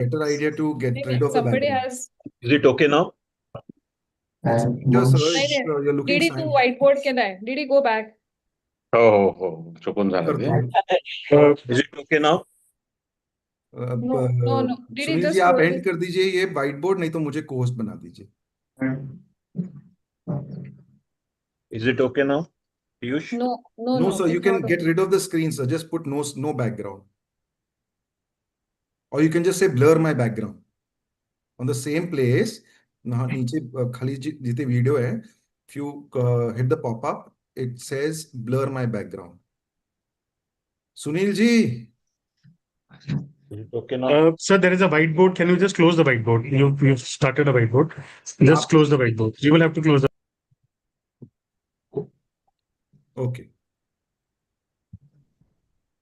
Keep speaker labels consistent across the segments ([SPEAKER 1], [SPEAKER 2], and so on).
[SPEAKER 1] better idea to get rid of the
[SPEAKER 2] Somebody
[SPEAKER 1] background.
[SPEAKER 2] has.
[SPEAKER 3] Is it okay now?
[SPEAKER 1] It's better, sir. You're looking
[SPEAKER 2] Did he
[SPEAKER 1] silent.
[SPEAKER 2] do whiteboard केलाय? Did he go back?
[SPEAKER 3] हो चुकून झालं ते. Is it okay now?
[SPEAKER 2] No. Did he
[SPEAKER 1] Sunil
[SPEAKER 2] just
[SPEAKER 1] जी आप
[SPEAKER 2] close
[SPEAKER 1] and
[SPEAKER 2] it?
[SPEAKER 1] कर दीजिए ये white board, नहीं तो मुझे कोस्ट बना दीजिए.
[SPEAKER 3] Is it okay now, Piyush?
[SPEAKER 1] No, sir. You
[SPEAKER 2] it's
[SPEAKER 1] can
[SPEAKER 2] not
[SPEAKER 1] get
[SPEAKER 2] okay.
[SPEAKER 1] rid of the screen, sir. Just put no background, or you can just say blur my background on the same place. now नीचे खाली जितने video है, if you hit the pop-up, it says blur my background. Sunil ji.
[SPEAKER 3] Is it okay now?
[SPEAKER 4] Sir, there is a whiteboard. Can you just close the whiteboard? You've started a whiteboard. Just close the whiteboard. You will have to close the.
[SPEAKER 1] Okay.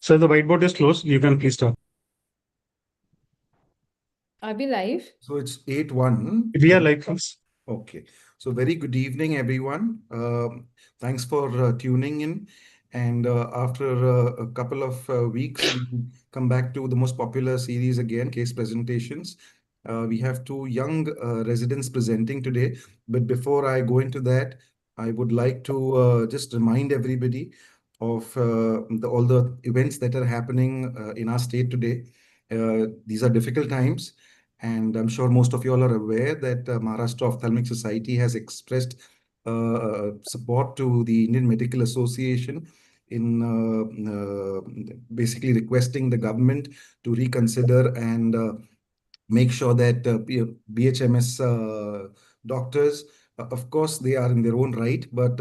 [SPEAKER 4] Sir, the whiteboard is closed. You can please start.
[SPEAKER 2] Are we live?
[SPEAKER 1] So it's 8:01.
[SPEAKER 4] We are live, please.
[SPEAKER 1] Okay. So very good evening, everyone. Thanks for tuning in. And after a couple of weeks, we come back to the most popular series again, case presentations. We have two young residents presenting today. But before I go into that, I would like to just remind everybody of all the events that are happening in our state today. These are difficult times. And I'm sure most of you all are aware that Maharashtra Ophthalmic Society has expressed support to the Indian Medical Association in basically requesting the government to reconsider and make sure that BHMS doctors, of course, they are in their own right, but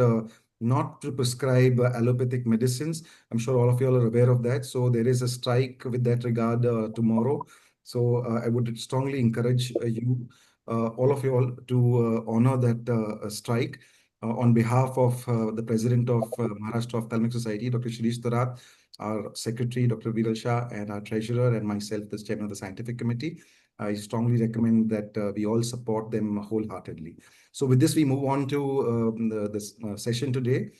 [SPEAKER 1] not to prescribe allopathic medicines. I'm sure all of you all are aware of that. So there is a strike with that regard tomorrow. So I would strongly encourage you, all of you all, to honor that strike on behalf of the president of Maharashtra Ophthalmic Society, Dr. Shirish Tarat, our secretary, Dr. Viral Shah, and our treasurer, and myself, the chairman of the scientific committee. I strongly recommend that we all support them wholeheartedly. So with this, we move on to this session today.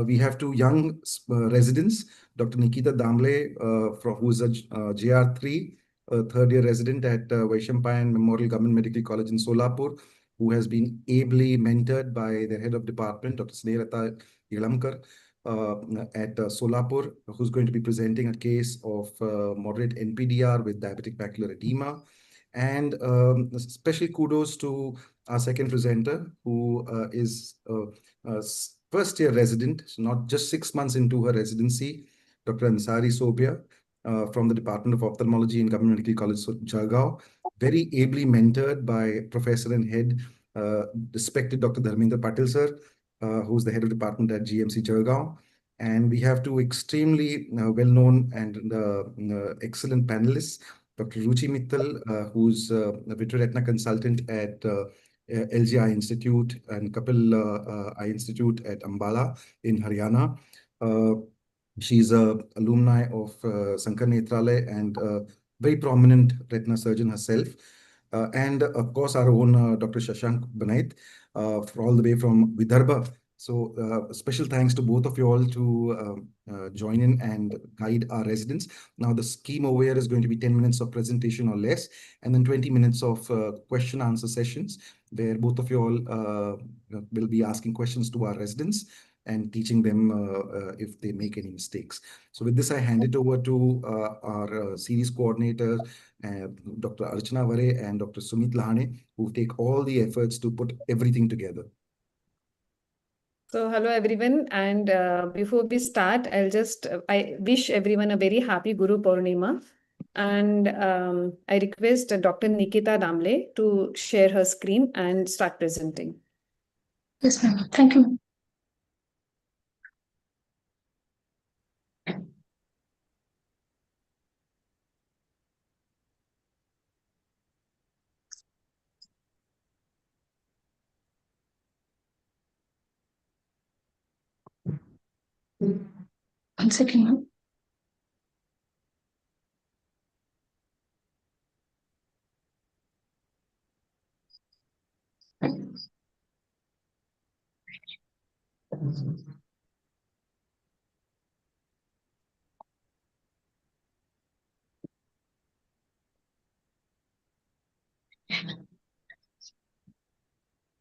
[SPEAKER 1] We have two young residents, Dr. Nikita Damle, who is a JR3, third-year resident at Vaishampayan Memorial Government Medical College in Solapur, who has been ably mentored by their head of department, Dr. Snehlata Yelamkar, at Solapur, who's going to be presenting a case of moderate NPDR with diabetic macular edema. And special kudos to our second presenter, who is a first-year resident, so not just 6 months into her residency, Dr. Ansari Sobia, from the Department of Ophthalmology in Government Medical College, Jalgaon, very ably mentored by Professor and Head, respected Dr. Dharmendra Patil sir, who's the head of department at GMC Jalgaon. And we have two extremely well-known and excellent panelists, Dr. Ruchi Mittal, who's a vitreoretina consultant at LG Eye Institute and Kapil Eye Institute at Ambala in Haryana. She's a alumni of Sankar Nethralaya and a very prominent retina surgeon herself. And of course, our own Dr. Shashank Banait, all the way from Vidarbha. So special thanks to both of you all to join in and guide our residents. Now the scheme over here is going to be 10 minutes of presentation or less, and then 20 minutes of question answer sessions where both of you all will be asking questions to our residents and teaching them if they make any mistakes. So with this, I hand it over to our series coordinator, Dr. Archana Vare and Dr. Sumit Lahane, who take all the efforts to put everything together.
[SPEAKER 2] So hello everyone, and before we start, I wish everyone a very happy Guru Purnima, and I request Dr. Nikita Damle to share her screen and start presenting.
[SPEAKER 5] Yes, ma'am. Thank you. One second, ma'am.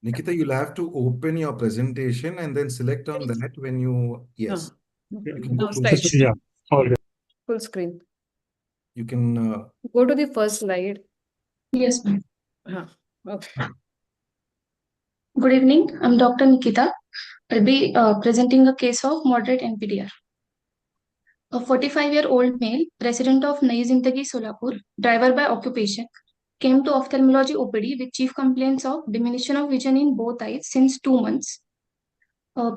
[SPEAKER 1] Nikita, you'll have to open your presentation and then select on that when you, yes. You can go
[SPEAKER 2] Now
[SPEAKER 1] to,
[SPEAKER 2] slide.
[SPEAKER 4] Yeah, all good.
[SPEAKER 2] Full screen.
[SPEAKER 1] you can,
[SPEAKER 2] Go to the first slide.
[SPEAKER 5] Yes, ma'am.
[SPEAKER 2] Okay.
[SPEAKER 5] Good evening. I'm Dr. Nikita. I'll be presenting a case of moderate NPDR. A 45-year-old male, resident of Nai Zindagi, Solapur, driver by occupation, came to ophthalmology OPD with chief complaints of diminution of vision in both eyes since 2 months.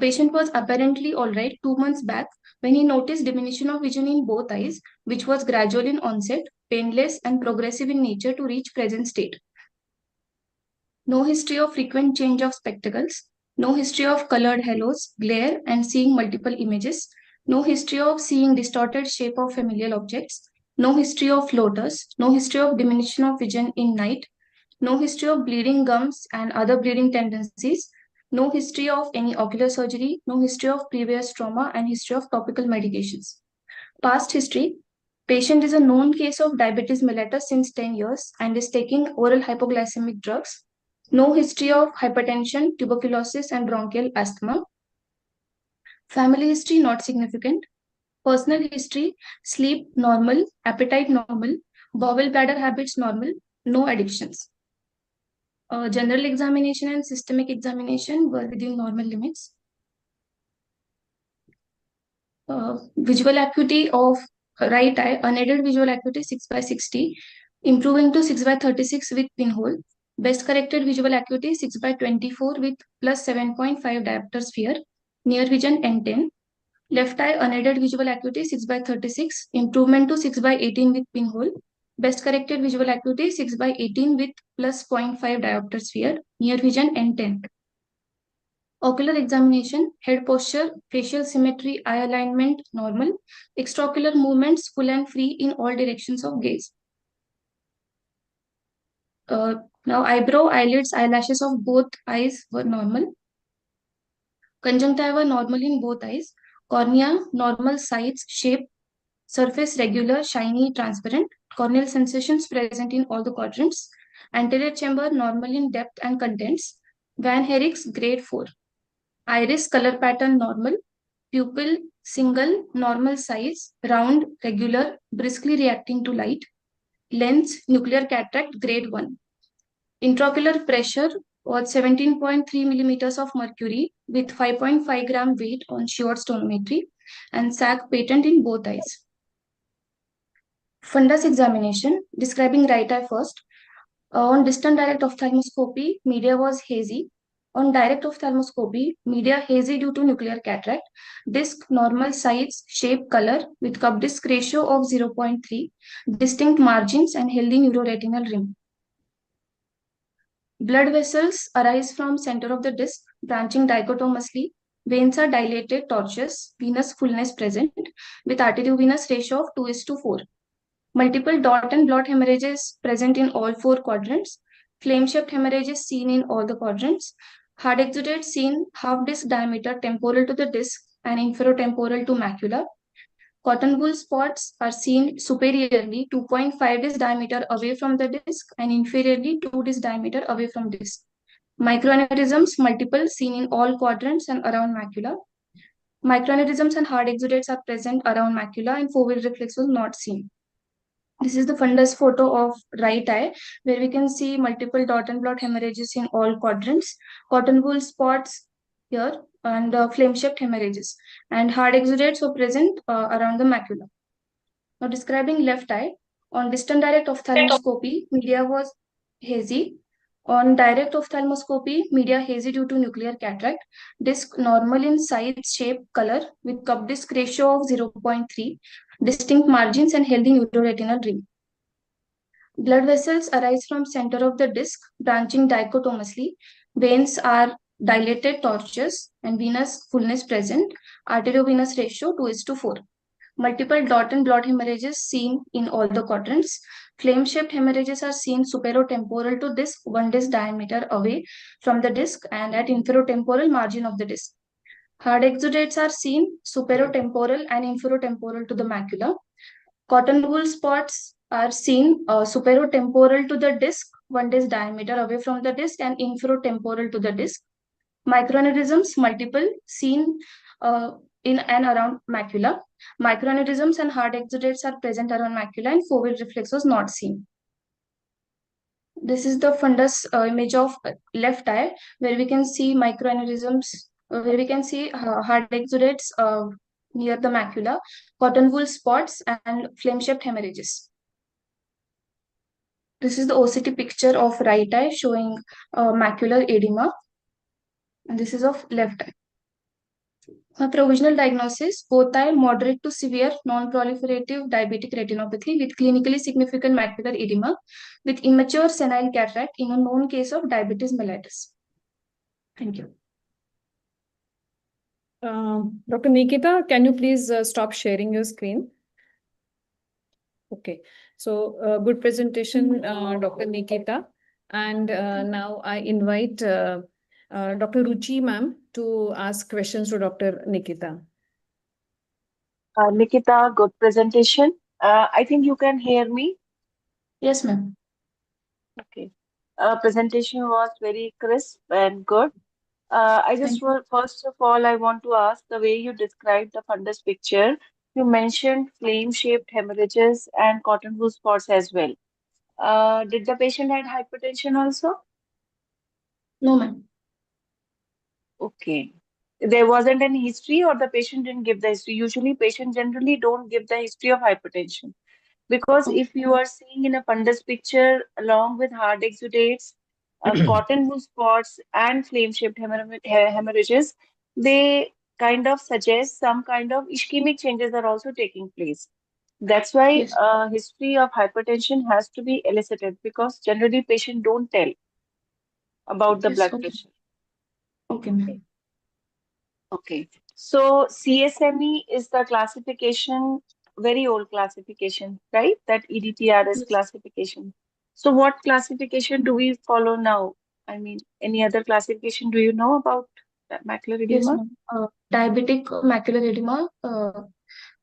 [SPEAKER 5] Patient was apparently all right 2 months back when he noticed diminution of vision in both eyes, which was gradual in onset, painless, and progressive in nature to reach present state. No history of frequent change of spectacles, no history of colored halos, glare, and seeing multiple images, no history of seeing distorted shape of familiar objects, no history of floaters, no history of diminution of vision in night, no history of bleeding gums and other bleeding tendencies, no history of any ocular surgery, no history of previous trauma, and history of topical medications. Past history: patient is a known case of diabetes mellitus since 10 years and is taking oral hypoglycemic drugs. No history of hypertension, tuberculosis, and bronchial asthma. Family history not significant. Personal history: sleep normal, appetite normal, bowel bladder habits normal, no addictions. General examination and systemic examination were within normal limits. Visual acuity of right eye, unaided visual acuity 6/60, improving to 6/36 with pinhole. Best corrected visual acuity 6/24 with plus 7.5 diopter sphere. Near vision N10. Left eye unaided visual acuity 6/36, improvement to 6/18 with pinhole. Best corrected visual acuity 6/18 with plus 0.5 diopter sphere. Near vision N10. Ocular examination: head posture, facial symmetry, eye alignment normal, extraocular movements full and free in all directions of gaze. Now eyebrow, eyelids, eyelashes of both eyes were normal. Conjunctiva normal in both eyes. Cornea normal size, shape, surface regular, shiny, transparent. Corneal sensations present in all the quadrants. Anterior chamber normal in depth and contents. Van Herrick's grade 4. Iris color pattern normal. Pupil single, normal size, round, regular, briskly reacting to light. Lens nuclear cataract grade 1. Intraocular pressure was 17.3 millimeters of mercury with 5.5 gram weight on Sheward's tonometry and SAC patent in both eyes. Fundus examination, describing right eye first. On distant direct ophthalmoscopy, media was hazy. On direct ophthalmoscopy, media hazy due to nuclear cataract. Disc normal size, shape, color with cup disc ratio of 0.3, distinct margins and healthy neuroretinal rim. Blood vessels arise from center of the disc, branching dichotomously. Veins are dilated, tortuous, venous fullness present with arteriovenous ratio of 2:4. Multiple dot and blot hemorrhages present in all 4 quadrants. Flame-shaped hemorrhages seen in all the quadrants. Hard exudate seen half disc diameter temporal to the disc and inferotemporal to macula. Cotton wool spots are seen superiorly 2.5 disc diameter away from the disc and inferiorly 2 disc diameter away from disc. Microaneurysms multiple seen in all quadrants and around macula. Microaneurysms and hard exudates are present around macula and foveal reflex was not seen. This is the fundus photo of right eye, where we can see multiple dot and blot hemorrhages in all quadrants, cotton wool spots here, and flame-shaped hemorrhages. And hard exudates were present around the macula. Now describing left eye, on distant direct ophthalmoscopy, media was hazy. On direct ophthalmoscopy, media hazy due to nuclear cataract. Disc normal in size, shape, color with cup disc ratio of 0.3, distinct margins and healthy neuroretinal rim. Blood vessels arise from center of the disc, branching dichotomously. Veins are dilated, tortuous, and venous fullness present. Arteriovenous ratio 2:4. Multiple dot and blot hemorrhages seen in all the quadrants. Flame-shaped hemorrhages are seen superotemporal to disc, 1 disc diameter away from the disc and at inferotemporal margin of the disc. Hard exudates are seen superotemporal and inferotemporal to the macula. Cotton wool spots are seen superotemporal to the disc, 1 diameter away from the disc, and inferotemporal to the disc. Microaneurysms, multiple, seen in and around macula. Microaneurysms and hard exudates are present around macula, and foveal reflex was not seen. This is the fundus image of left eye, where we can see microaneurysms, where we can see hard exudates near the macula, cotton wool spots, and flame-shaped hemorrhages. This is the OCT picture of right eye showing macular edema, and this is of left eye. Provisional diagnosis, both eye moderate to severe non-proliferative diabetic retinopathy with clinically significant macular edema with immature senile cataract in a known case of diabetes mellitus. Thank you.
[SPEAKER 2] Dr. Nikita, can you please stop sharing your screen? Okay, so good presentation, Dr. Nikita. And now I invite Dr. Ruchi ma'am to ask questions to Dr. Nikita.
[SPEAKER 6] Nikita, good presentation. I think you can hear me.
[SPEAKER 5] Yes, ma'am.
[SPEAKER 6] Okay. Presentation was very crisp and good. I just first of all, I want to ask the way you described the fundus picture. You mentioned flame-shaped hemorrhages and cotton wool spots as well. Did the patient had hypertension also?
[SPEAKER 5] No, ma'am.
[SPEAKER 6] Okay. There wasn't any history, or the patient didn't give the history. Usually, patients generally don't give the history of hypertension. Because if you are seeing in a fundus picture along with hard exudates, cotton wool spots, and flame-shaped hemorrhages, they kind of suggest some kind of ischemic changes are also taking place. That's why
[SPEAKER 5] Yes.
[SPEAKER 6] History of hypertension has to be elicited, because generally patients don't tell about the
[SPEAKER 5] Yes,
[SPEAKER 6] blood
[SPEAKER 5] okay.
[SPEAKER 6] pressure.
[SPEAKER 5] Okay, ma'am.
[SPEAKER 6] Okay. So CSME is the classification, very old classification, right? That EDTRS
[SPEAKER 5] Yes.
[SPEAKER 6] classification. So what classification do we follow now? I mean, any other classification do you know about macular
[SPEAKER 5] Yes,
[SPEAKER 6] edema?
[SPEAKER 5] ma'am. Diabetic macular edema.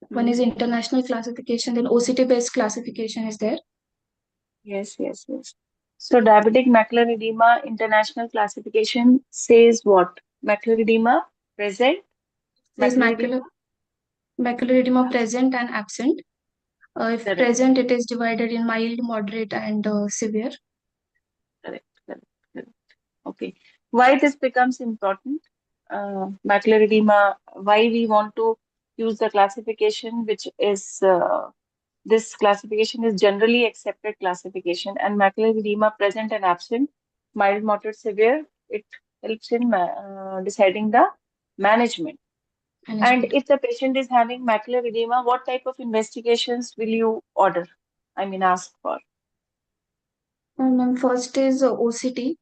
[SPEAKER 5] One is international classification, then OCT-based classification is there.
[SPEAKER 6] Yes, yes, yes. So diabetic macular edema international classification says what? Macular edema present,
[SPEAKER 5] There's
[SPEAKER 6] macular edema
[SPEAKER 5] macular edema present and absent. If
[SPEAKER 6] correct,
[SPEAKER 5] present, it is divided in mild, moderate, and severe.
[SPEAKER 6] correct, correct, correct. Okay. Why this becomes important? Macular edema, why we want to use the classification, which is this classification is generally accepted classification, and macular edema present and absent, mild, moderate, severe, it helps in deciding the management. And if the patient is having macular edema, what type of investigations will you order? I mean, ask for.
[SPEAKER 5] First is OCT.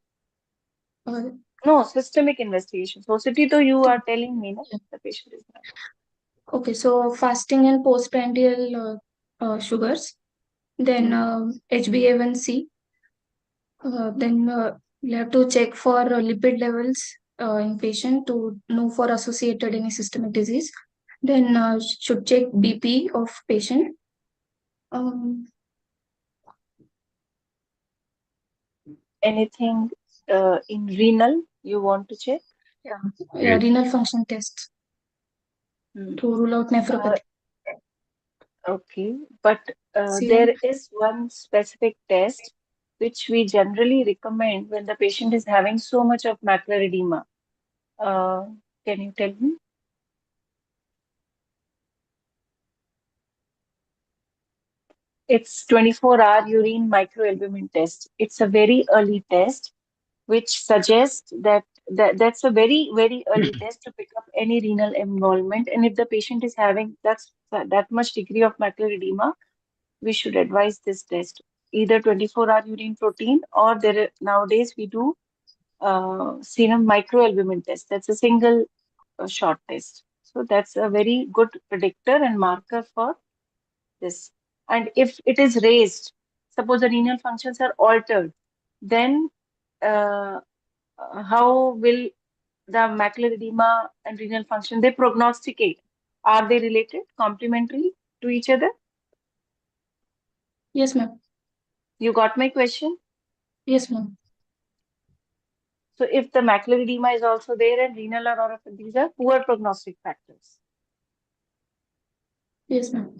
[SPEAKER 6] No, systemic investigations. OCT, though you are telling me, no, the patient is having.
[SPEAKER 5] Okay, so fasting and postprandial sugars, then HbA1c, then you have to check for lipid levels in patient to know for associated any systemic disease. Then should check BP of patient.
[SPEAKER 6] Anything in renal you want to check?
[SPEAKER 5] Yeah, renal function tests to rule out nephropathy.
[SPEAKER 6] Okay, but there is one specific test which we generally recommend when the patient is having so much of macular edema. Can you tell me? It's 24-hour urine microalbumin test. It's a very early test which suggests that that's a very, very early test to pick up any renal involvement. And if the patient is having that much degree of macular edema, we should advise this test, either 24-hour urine protein, or nowadays we do serum microalbumin test. That's a single shot test. So that's a very good predictor and marker for this. And if it is raised, suppose the renal functions are altered, then how will the macular edema and renal function, they prognosticate? Are they related, complementary to each other?
[SPEAKER 5] Yes, ma'am.
[SPEAKER 6] You got my question?
[SPEAKER 5] Yes, ma'am.
[SPEAKER 6] So if the macular edema is also there and renal or these are poor prognostic factors.
[SPEAKER 5] Yes, ma'am.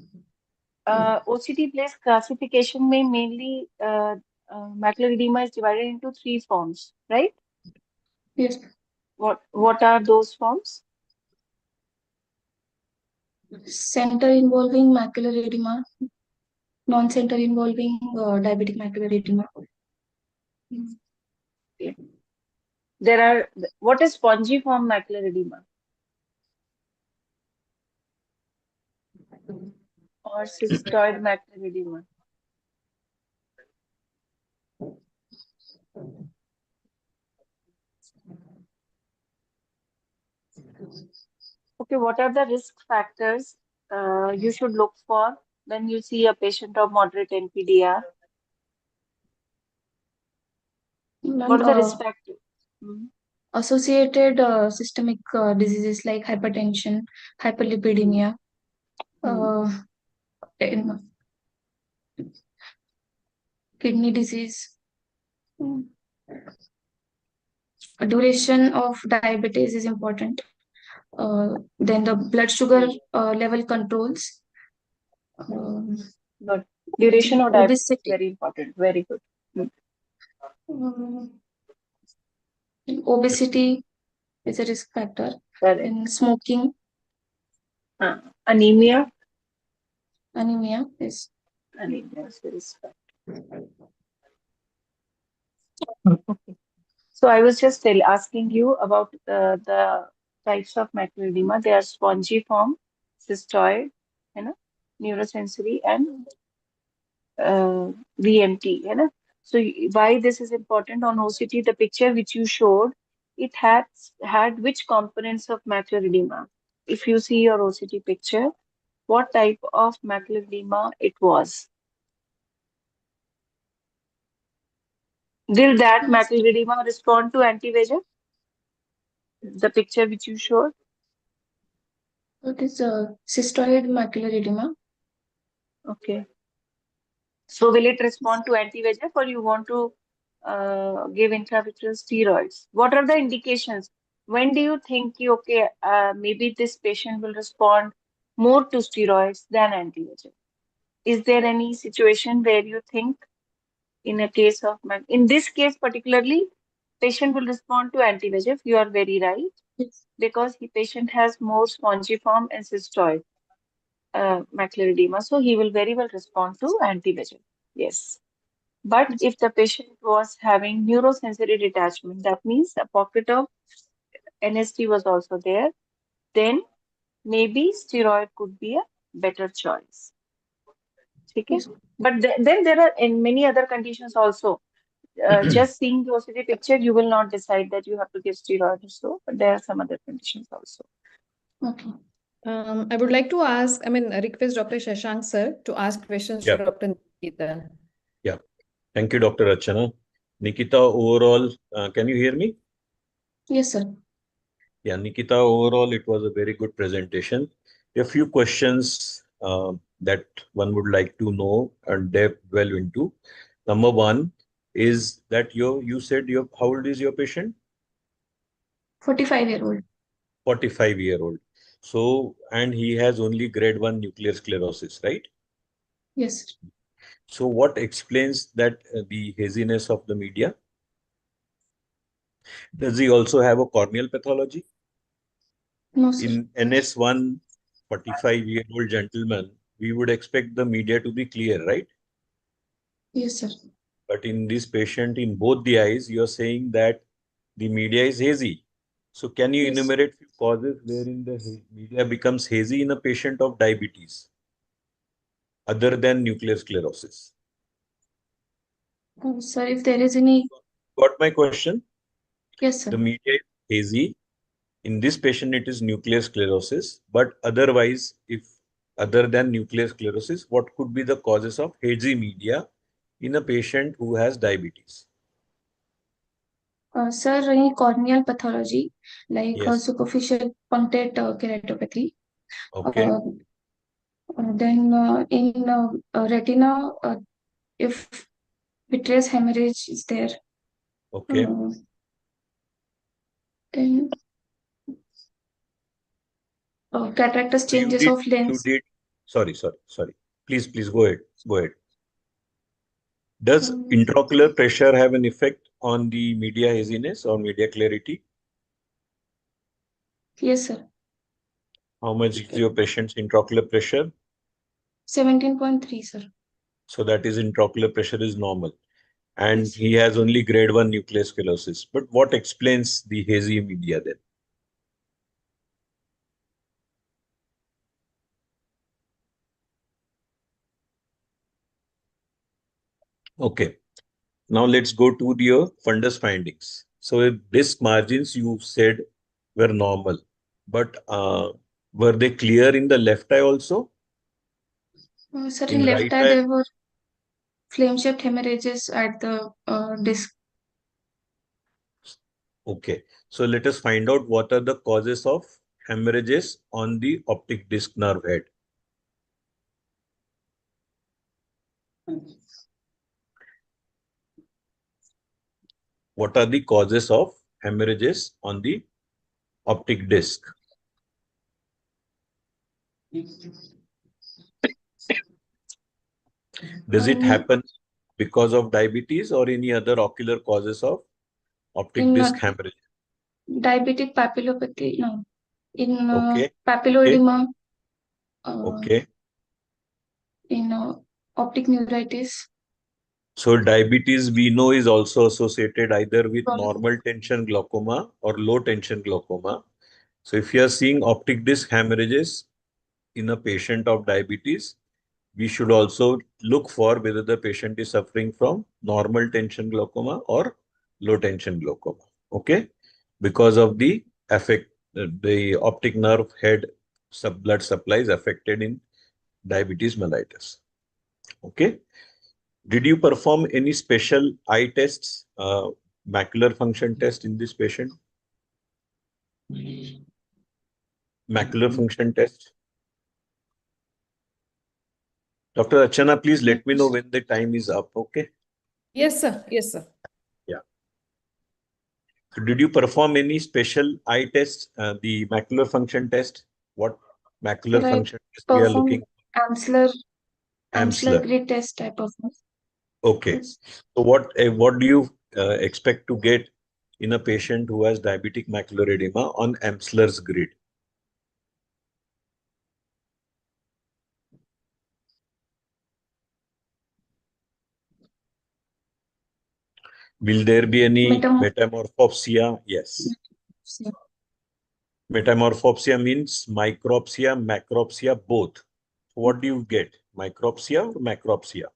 [SPEAKER 6] OCT place classification may mainly macular edema is divided into 3 forms, right?
[SPEAKER 5] Yes.
[SPEAKER 6] What are those forms?
[SPEAKER 5] Center involving macular edema, non-center involving diabetic macular edema.
[SPEAKER 6] There are, what is spongiform macular edema? Or cystoid macular edema? Okay, what are the risk factors you should look for when you see a patient of moderate NPDR? What are the risk factors?
[SPEAKER 5] Associated systemic diseases like hypertension, hyperlipidemia, kidney disease. Duration of diabetes is important. Then the blood sugar level controls.
[SPEAKER 6] But duration of diabetes is
[SPEAKER 5] Obesity.
[SPEAKER 6] very important. Very good.
[SPEAKER 5] Obesity is a risk factor.
[SPEAKER 6] Correct.
[SPEAKER 5] In smoking.
[SPEAKER 6] Anemia.
[SPEAKER 5] Anemia is.
[SPEAKER 6] Anemia is a risk factor. Okay. So I was just asking you about the types of macular edema. They are spongiform, cystoid, neurosensory, and VMT. So why this is important on OCT? The picture which you showed, it had which components of macular edema? If you see your OCT picture, what type of macular edema it was? Will that macular edema respond to anti-VEGF? The picture which you showed?
[SPEAKER 5] It is cystoid macular edema.
[SPEAKER 6] Okay. So will it respond to anti-VEGF or you want to give intravitreal steroids? What are the indications? When do you think, okay, maybe this patient will respond more to steroids than anti-VEGF? Is there any situation where you think in a case of, in this case particularly, patient will respond to anti-VEGF? You are very right.
[SPEAKER 5] Yes.
[SPEAKER 6] Because the patient has more spongiform and cystoid macular edema, so he will very well respond to anti-VEGF. Yes. But if the patient was having neurosensory detachment, that means a pocket of NST was also there, then maybe steroid could be a better choice. Okay?
[SPEAKER 5] Yes.
[SPEAKER 6] But then there are in many other conditions also. Just seeing the OCT picture, you will not decide that you have to give steroid or so, but there are some other conditions also.
[SPEAKER 5] Okay.
[SPEAKER 2] I would like to ask, request Dr. Shashank sir to ask questions to Dr. Nikita.
[SPEAKER 3] Yeah. Thank you, Dr. Archana. Nikita, overall, can you hear me?
[SPEAKER 5] Yes, sir.
[SPEAKER 3] Yeah, Nikita, overall, it was a very good presentation. A few questions that one would like to know and delve into. Number one is that you said how old is your patient?
[SPEAKER 5] 45-year-old.
[SPEAKER 3] 45-year-old. So, and he has only grade 1 nuclear sclerosis, right?
[SPEAKER 5] Yes.
[SPEAKER 3] So what explains that the haziness of the media? Does he also have a corneal pathology?
[SPEAKER 5] No, sir.
[SPEAKER 3] In NS1 45-year-old gentleman, we would expect the media to be clear, right?
[SPEAKER 5] Yes, sir.
[SPEAKER 3] But in this patient, in both the eyes, you're saying that the media is hazy. So can you enumerate few causes wherein the media becomes hazy in a patient of diabetes, other than nuclear sclerosis?
[SPEAKER 5] Sir, if there is any.
[SPEAKER 3] Got my question?
[SPEAKER 5] Yes, sir.
[SPEAKER 3] The media is hazy. In this patient, it is nuclear sclerosis. But otherwise, if other than nuclear sclerosis, what could be the causes of hazy media in a patient who has diabetes?
[SPEAKER 5] Sir, any corneal pathology like
[SPEAKER 3] Yes.
[SPEAKER 5] superficial punctate keratopathy.
[SPEAKER 3] Okay.
[SPEAKER 5] Then in retina, if vitreous hemorrhage is there.
[SPEAKER 3] Okay.
[SPEAKER 5] Then cataractus
[SPEAKER 3] So you
[SPEAKER 5] changes
[SPEAKER 3] did,
[SPEAKER 5] of lens.
[SPEAKER 3] sorry. Please go ahead. Go ahead. Does
[SPEAKER 5] Um,
[SPEAKER 3] intraocular pressure have an effect on the media haziness or media clarity?
[SPEAKER 5] yes, sir.
[SPEAKER 3] How much is your patient's intraocular pressure?
[SPEAKER 5] 17.3, sir.
[SPEAKER 3] So that is intraocular pressure is normal. And
[SPEAKER 5] Yes.
[SPEAKER 3] he has only grade 1 nuclear sclerosis. But what explains the hazy media then? Okay. Now let's go to your fundus findings. So disc margins you said were normal, but were they clear in the left eye also?
[SPEAKER 5] Sir,
[SPEAKER 3] In
[SPEAKER 5] in left
[SPEAKER 3] right
[SPEAKER 5] eye,
[SPEAKER 3] eye?
[SPEAKER 5] there were flame-shaped hemorrhages at the disc.
[SPEAKER 3] Okay. So let us find out what are the causes of hemorrhages on the optic disc nerve head. What are the causes of hemorrhages on the optic disc? Does it happen because of diabetes or any other ocular causes of optic
[SPEAKER 5] In
[SPEAKER 3] disc hemorrhage?
[SPEAKER 5] diabetic papillopathy? No. In
[SPEAKER 3] Okay.
[SPEAKER 5] papilloedema.
[SPEAKER 3] Okay.
[SPEAKER 5] In optic neuritis.
[SPEAKER 3] So diabetes we know is also associated either with normal tension glaucoma or low tension glaucoma. So if you are seeing optic disc hemorrhages in a patient of diabetes, we should also look for whether the patient is suffering from normal tension glaucoma or low tension glaucoma. Okay, because of the effect, the optic nerve head blood supply is affected in diabetes mellitus. Okay, did you perform any special eye tests, macular function test in this patient? Macular function test. Dr. Achana, please let me know when the time is up. Okay.
[SPEAKER 2] Yes, sir. Yes, sir.
[SPEAKER 3] Yeah. So did you perform any special eye tests, the macular function test? What macular
[SPEAKER 5] Sir, I
[SPEAKER 3] function test we are
[SPEAKER 5] performed
[SPEAKER 3] looking?
[SPEAKER 5] Amsler
[SPEAKER 3] Amsler.
[SPEAKER 5] grid test I performed.
[SPEAKER 3] Okay.
[SPEAKER 5] Yes.
[SPEAKER 3] So what do you expect to get in a patient who has diabetic macular edema on Amsler's grid? Will there be any metamorphopsia? Yes. Metamorphopsia means micropsia, macropsia, both. What do you get? Micropsia or macropsia?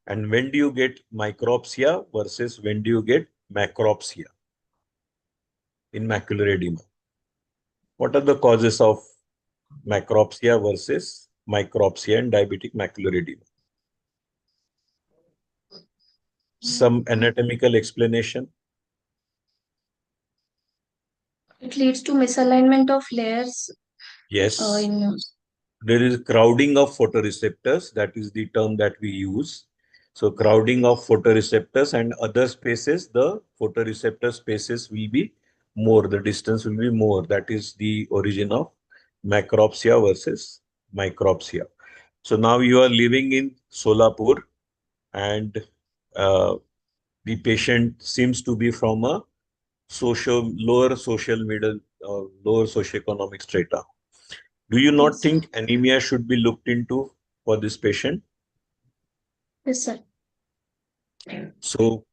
[SPEAKER 3] And when do you get micropsia versus when do you get macropsia in macular edema? What are the causes of macropsia versus micropsia in diabetic macular edema? Some anatomical explanation?
[SPEAKER 5] It leads to misalignment of layers.
[SPEAKER 3] Yes.
[SPEAKER 5] In
[SPEAKER 3] There is crowding of photoreceptors. That is the term that we use. So crowding of photoreceptors and other spaces, the photoreceptor spaces will be more. The distance will be more. That is the origin of macropsia versus micropsia. So now you are living in Solapur and the patient seems to be from a lower social middle, lower socioeconomic strata. Do you not think anemia should be looked into for this patient?
[SPEAKER 5] yes, sir.
[SPEAKER 3] So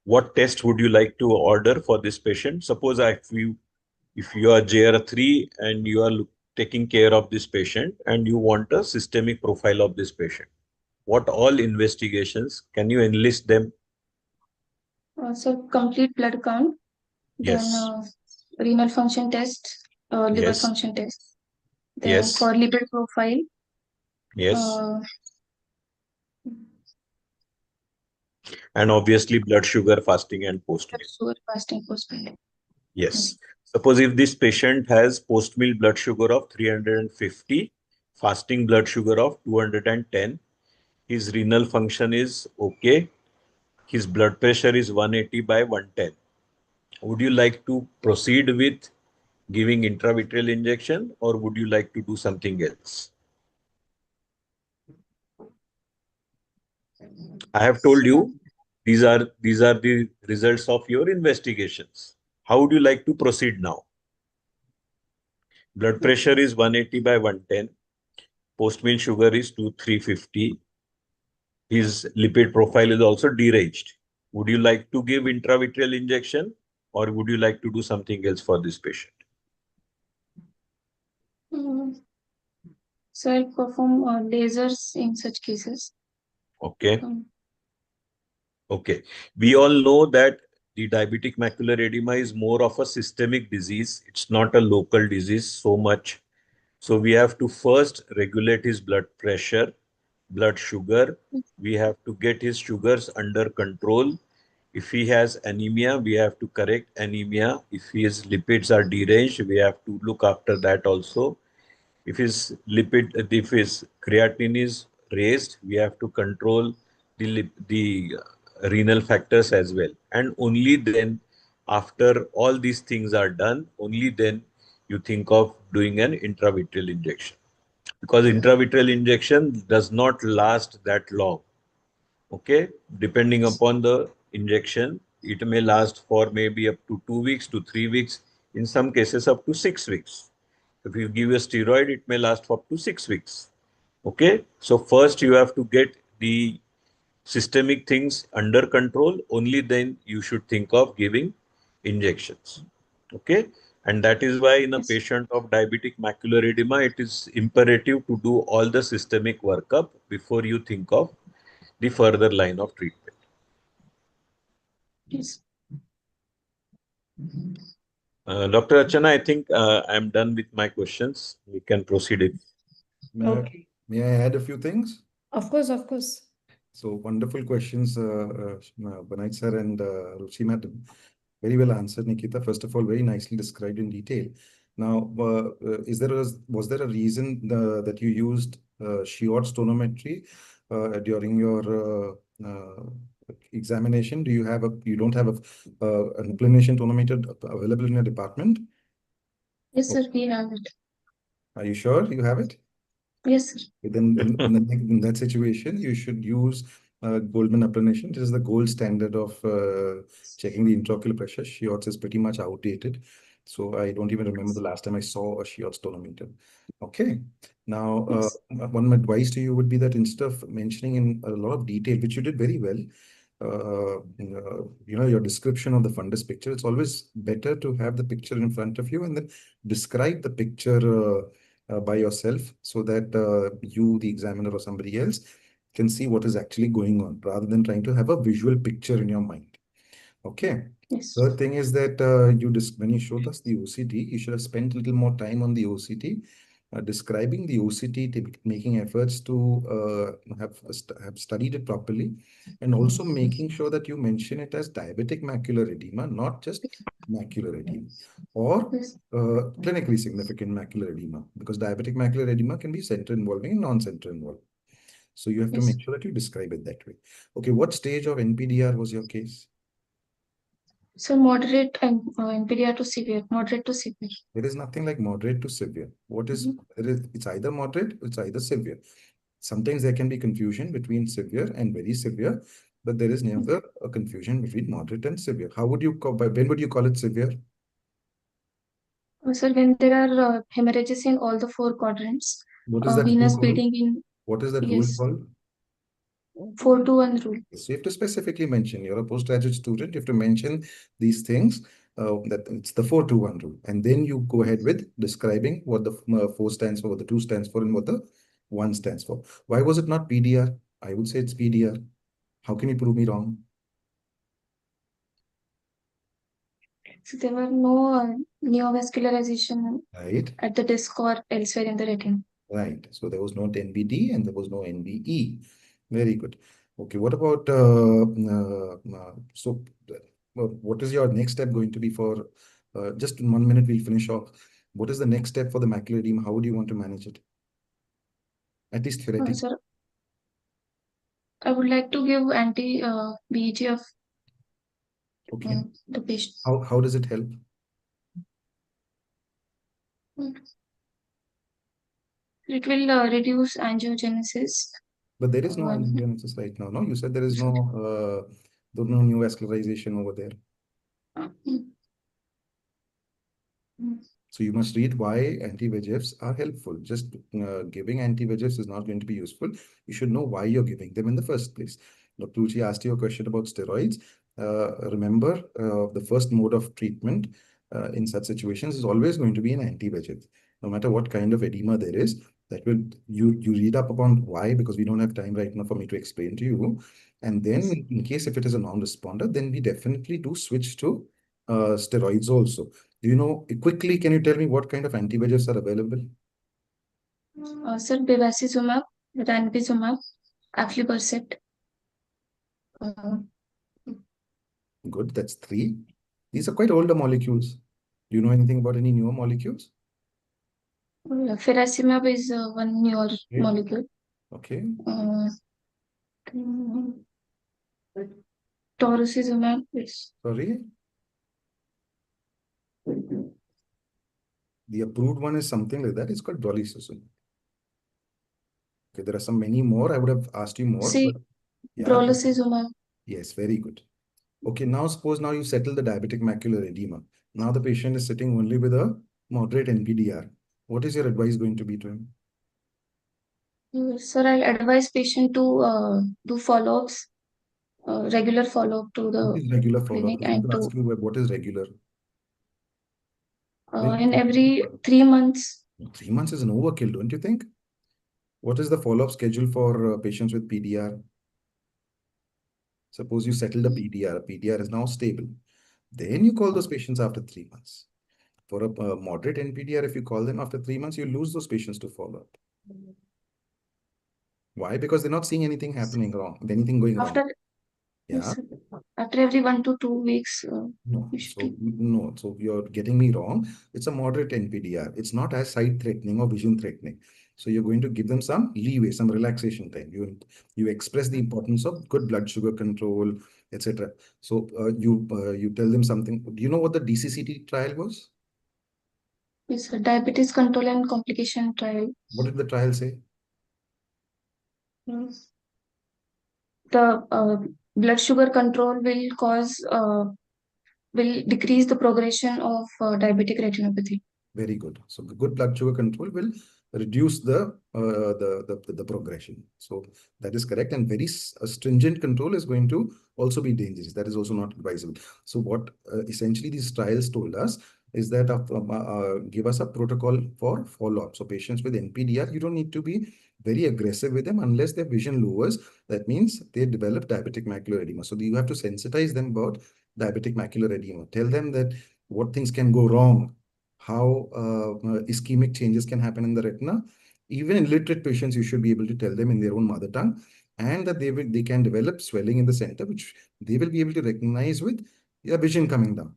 [SPEAKER 3] what test would you like to order for this patient? Suppose if you are JR3 and you are taking care of this patient and you want a systemic profile of this patient, what all investigations can you enlist them?
[SPEAKER 5] So complete blood count,
[SPEAKER 3] Yes.
[SPEAKER 5] then renal function test, liver
[SPEAKER 3] Yes.
[SPEAKER 5] function test, then
[SPEAKER 3] Yes.
[SPEAKER 5] for lipid profile.
[SPEAKER 3] Yes. And obviously blood sugar fasting and post-meal.
[SPEAKER 5] Sugar fasting post-meal.
[SPEAKER 3] Yes. Suppose if this patient has post-meal blood sugar of 350, fasting blood sugar of 210, his renal function is okay, his blood pressure is 180 by 110. Would you like to proceed with giving intravitreal injection, or would you like to do something else? I have told you these are the results of your investigations. How would you like to proceed now? Blood pressure is 180 by 110. Post-meal sugar is 350. His lipid profile is also deranged. Would you like to give intravitreal injection, or would you like to do something else for this patient?
[SPEAKER 5] So I'll perform lasers in such cases.
[SPEAKER 3] Okay. Okay. We all know that the diabetic macular edema is more of a systemic disease. It's not a local disease so much. So we have to first regulate his blood pressure, blood sugar. We have to get his sugars under control. If he has anemia, we have to correct anemia. If his lipids are deranged, we have to look after that also. If his creatinine is raised, we have to control the renal factors as well. And only then, after all these things are done, only then you think of doing an intravitreal injection. Because intravitreal injection does not last that long. Okay, depending upon the injection, it may last for maybe up to 2 weeks to 3 weeks, in some cases up to 6 weeks. If you give a steroid, it may last for up to 6 weeks. Okay, so first you have to get the systemic things under control, only then you should think of giving injections. Okay, and that is why in a patient of diabetic macular edema, it is imperative to do all the systemic workup before you think of the further line of treatment.
[SPEAKER 5] Yes.
[SPEAKER 3] Dr. Archana, I think I'm done with my questions. We can proceed it.
[SPEAKER 2] Okay.
[SPEAKER 1] May I add a few things?
[SPEAKER 2] Of course, of course.
[SPEAKER 1] So wonderful questions, Banai sir and Ruchi madam. Very well answered, Nikita. First of all, very nicely described in detail. Now, was there a reason that you used Shiort stonometry during your examination? You don't have an inclination tonometer available in your department?
[SPEAKER 5] Yes, sir, we have it.
[SPEAKER 1] Are you sure you have it?
[SPEAKER 5] Yes, sir.
[SPEAKER 1] Then in that situation, you should use Goldman applanation. This is the gold standard of checking the intraocular pressure. Shiorts is pretty much outdated. So I don't even remember the last time I saw a Shiorts tonometer. Okay. Now, one advice to you would be that instead of mentioning in a lot of detail, which you did very well, your description of the fundus picture, it's always better to have the picture in front of you and then describe the picture by yourself so that you, the examiner, or somebody else can see what is actually going on rather than trying to have a visual picture in your mind. Okay.
[SPEAKER 5] Yes.
[SPEAKER 1] Third thing is that when you showed us the OCT, you should have spent a little more time on the OCT, describing the OCT, making efforts to have studied it properly, and also making sure that you mention it as diabetic macular edema, not just macular edema, or clinically significant macular edema, because diabetic macular edema can be center involving and non-center involving. So you have to make sure that you describe it that way. Okay, what stage of NPDR was your case?
[SPEAKER 5] So moderate and NPDR to severe, moderate to severe.
[SPEAKER 1] There is nothing like moderate to severe. It's either moderate, it's either severe. Sometimes there can be confusion between severe and very severe, but there is never a confusion between moderate and severe. When would you call it severe?
[SPEAKER 5] Sir, when there are hemorrhages in all the four quadrants,
[SPEAKER 1] What is that
[SPEAKER 5] venous
[SPEAKER 1] rule called?
[SPEAKER 5] bleeding in.
[SPEAKER 1] What is that rule called?
[SPEAKER 5] 4-2-1 rule.
[SPEAKER 1] So you have to specifically mention, you're a postgraduate student, you have to mention these things, that it's the 4-2-1 rule. And then you go ahead with describing what the 4 stands for, what the 2 stands for, and what the 1 stands for. Why was it not PDR? I would say it's PDR. How can you prove me wrong?
[SPEAKER 5] So there were no neovascularization
[SPEAKER 1] Right.
[SPEAKER 5] at the disc or elsewhere in the retina.
[SPEAKER 1] Right. So there was no NBD and there was no NBE. Very good. Okay. What about what is your next step going to be for just in 1 minute, we'll finish off. What is the next step for the macular edema? How do you want to manage it? At least theoretically.
[SPEAKER 5] Sir, I would like to give anti-VEGF
[SPEAKER 1] Okay.
[SPEAKER 5] the patient.
[SPEAKER 1] How does it help?
[SPEAKER 5] It will reduce angiogenesis.
[SPEAKER 1] But there is no angiogenesis right now, no? You said there is no new vascularization over there. So you must read why anti-VEGFs are helpful. Just giving anti-VEGFs is not going to be useful. You should know why you're giving them in the first place. Dr. Uchi asked you a question about steroids. Remember, the first mode of treatment in such situations is always going to be an anti-VEGF. No matter what kind of edema there is, that will you read up upon why, because we don't have time right now for me to explain to you. And then in case if it is a non-responder, then we definitely do switch to steroids also. Do you know, quickly, can you tell me what kind of anti-VEGFs are available?
[SPEAKER 5] Sir, bevacizumab, ranibizumab, aflibercept.
[SPEAKER 1] Good, that's 3. These are quite older molecules. Do you know anything about any newer molecules?
[SPEAKER 5] Ferrocimab is one newer molecule.
[SPEAKER 1] Okay.
[SPEAKER 5] Torocizumab is.
[SPEAKER 1] Sorry? The approved one is something like that. It's called brolucizumab. Okay, there are many more. I would have asked you more.
[SPEAKER 5] See,
[SPEAKER 1] but yeah,
[SPEAKER 5] brolucizumab.
[SPEAKER 1] yes, very good. Okay, now suppose now you settle the diabetic macular edema. Now the patient is sitting only with a moderate NPDR. What is your advice going to be to him?
[SPEAKER 5] Sir, I advise patient to do follow-ups, regular follow-up to
[SPEAKER 1] What
[SPEAKER 5] the
[SPEAKER 1] is regular follow-up?
[SPEAKER 5] clinic and
[SPEAKER 1] People
[SPEAKER 5] to
[SPEAKER 1] ask you what is regular.
[SPEAKER 5] in every 3 months.
[SPEAKER 1] 3 months is an overkill, don't you think? What is the follow-up schedule for patients with PDR? Suppose you settle the PDR. PDR is now stable. Then you call those patients after 3 months. For a moderate NPDR, if you call them after 3 months, you lose those patients to follow-up. Why? Because they're not seeing anything happening wrong, anything going wrong. Yeah.
[SPEAKER 5] After every 1 to 2 weeks.
[SPEAKER 1] No, so you're getting me wrong. It's a moderate NPDR. It's not as sight threatening or vision threatening. So you're going to give them some leeway, some relaxation time. You express the importance of good blood sugar control, etc. So you tell them something. Do you know what the DCCT trial was?
[SPEAKER 5] It's a diabetes control and complication trial.
[SPEAKER 1] What did the trial say?
[SPEAKER 5] The blood sugar control will decrease the progression of diabetic retinopathy.
[SPEAKER 1] Very good. So the good blood sugar control will reduce the progression. So that is correct. And very stringent control is going to also be dangerous. That is also not advisable. So what essentially these trials told us is that give us a protocol for follow-up. So patients with NPDR, you don't need to be very aggressive with them unless their vision lowers. That means they develop diabetic macular edema. So you have to sensitize them about diabetic macular edema. Tell them that what things can go wrong, how ischemic changes can happen in the retina. Even in illiterate patients, you should be able to tell them in their own mother tongue, and that they can develop swelling in the center, which they will be able to recognize with their vision coming down.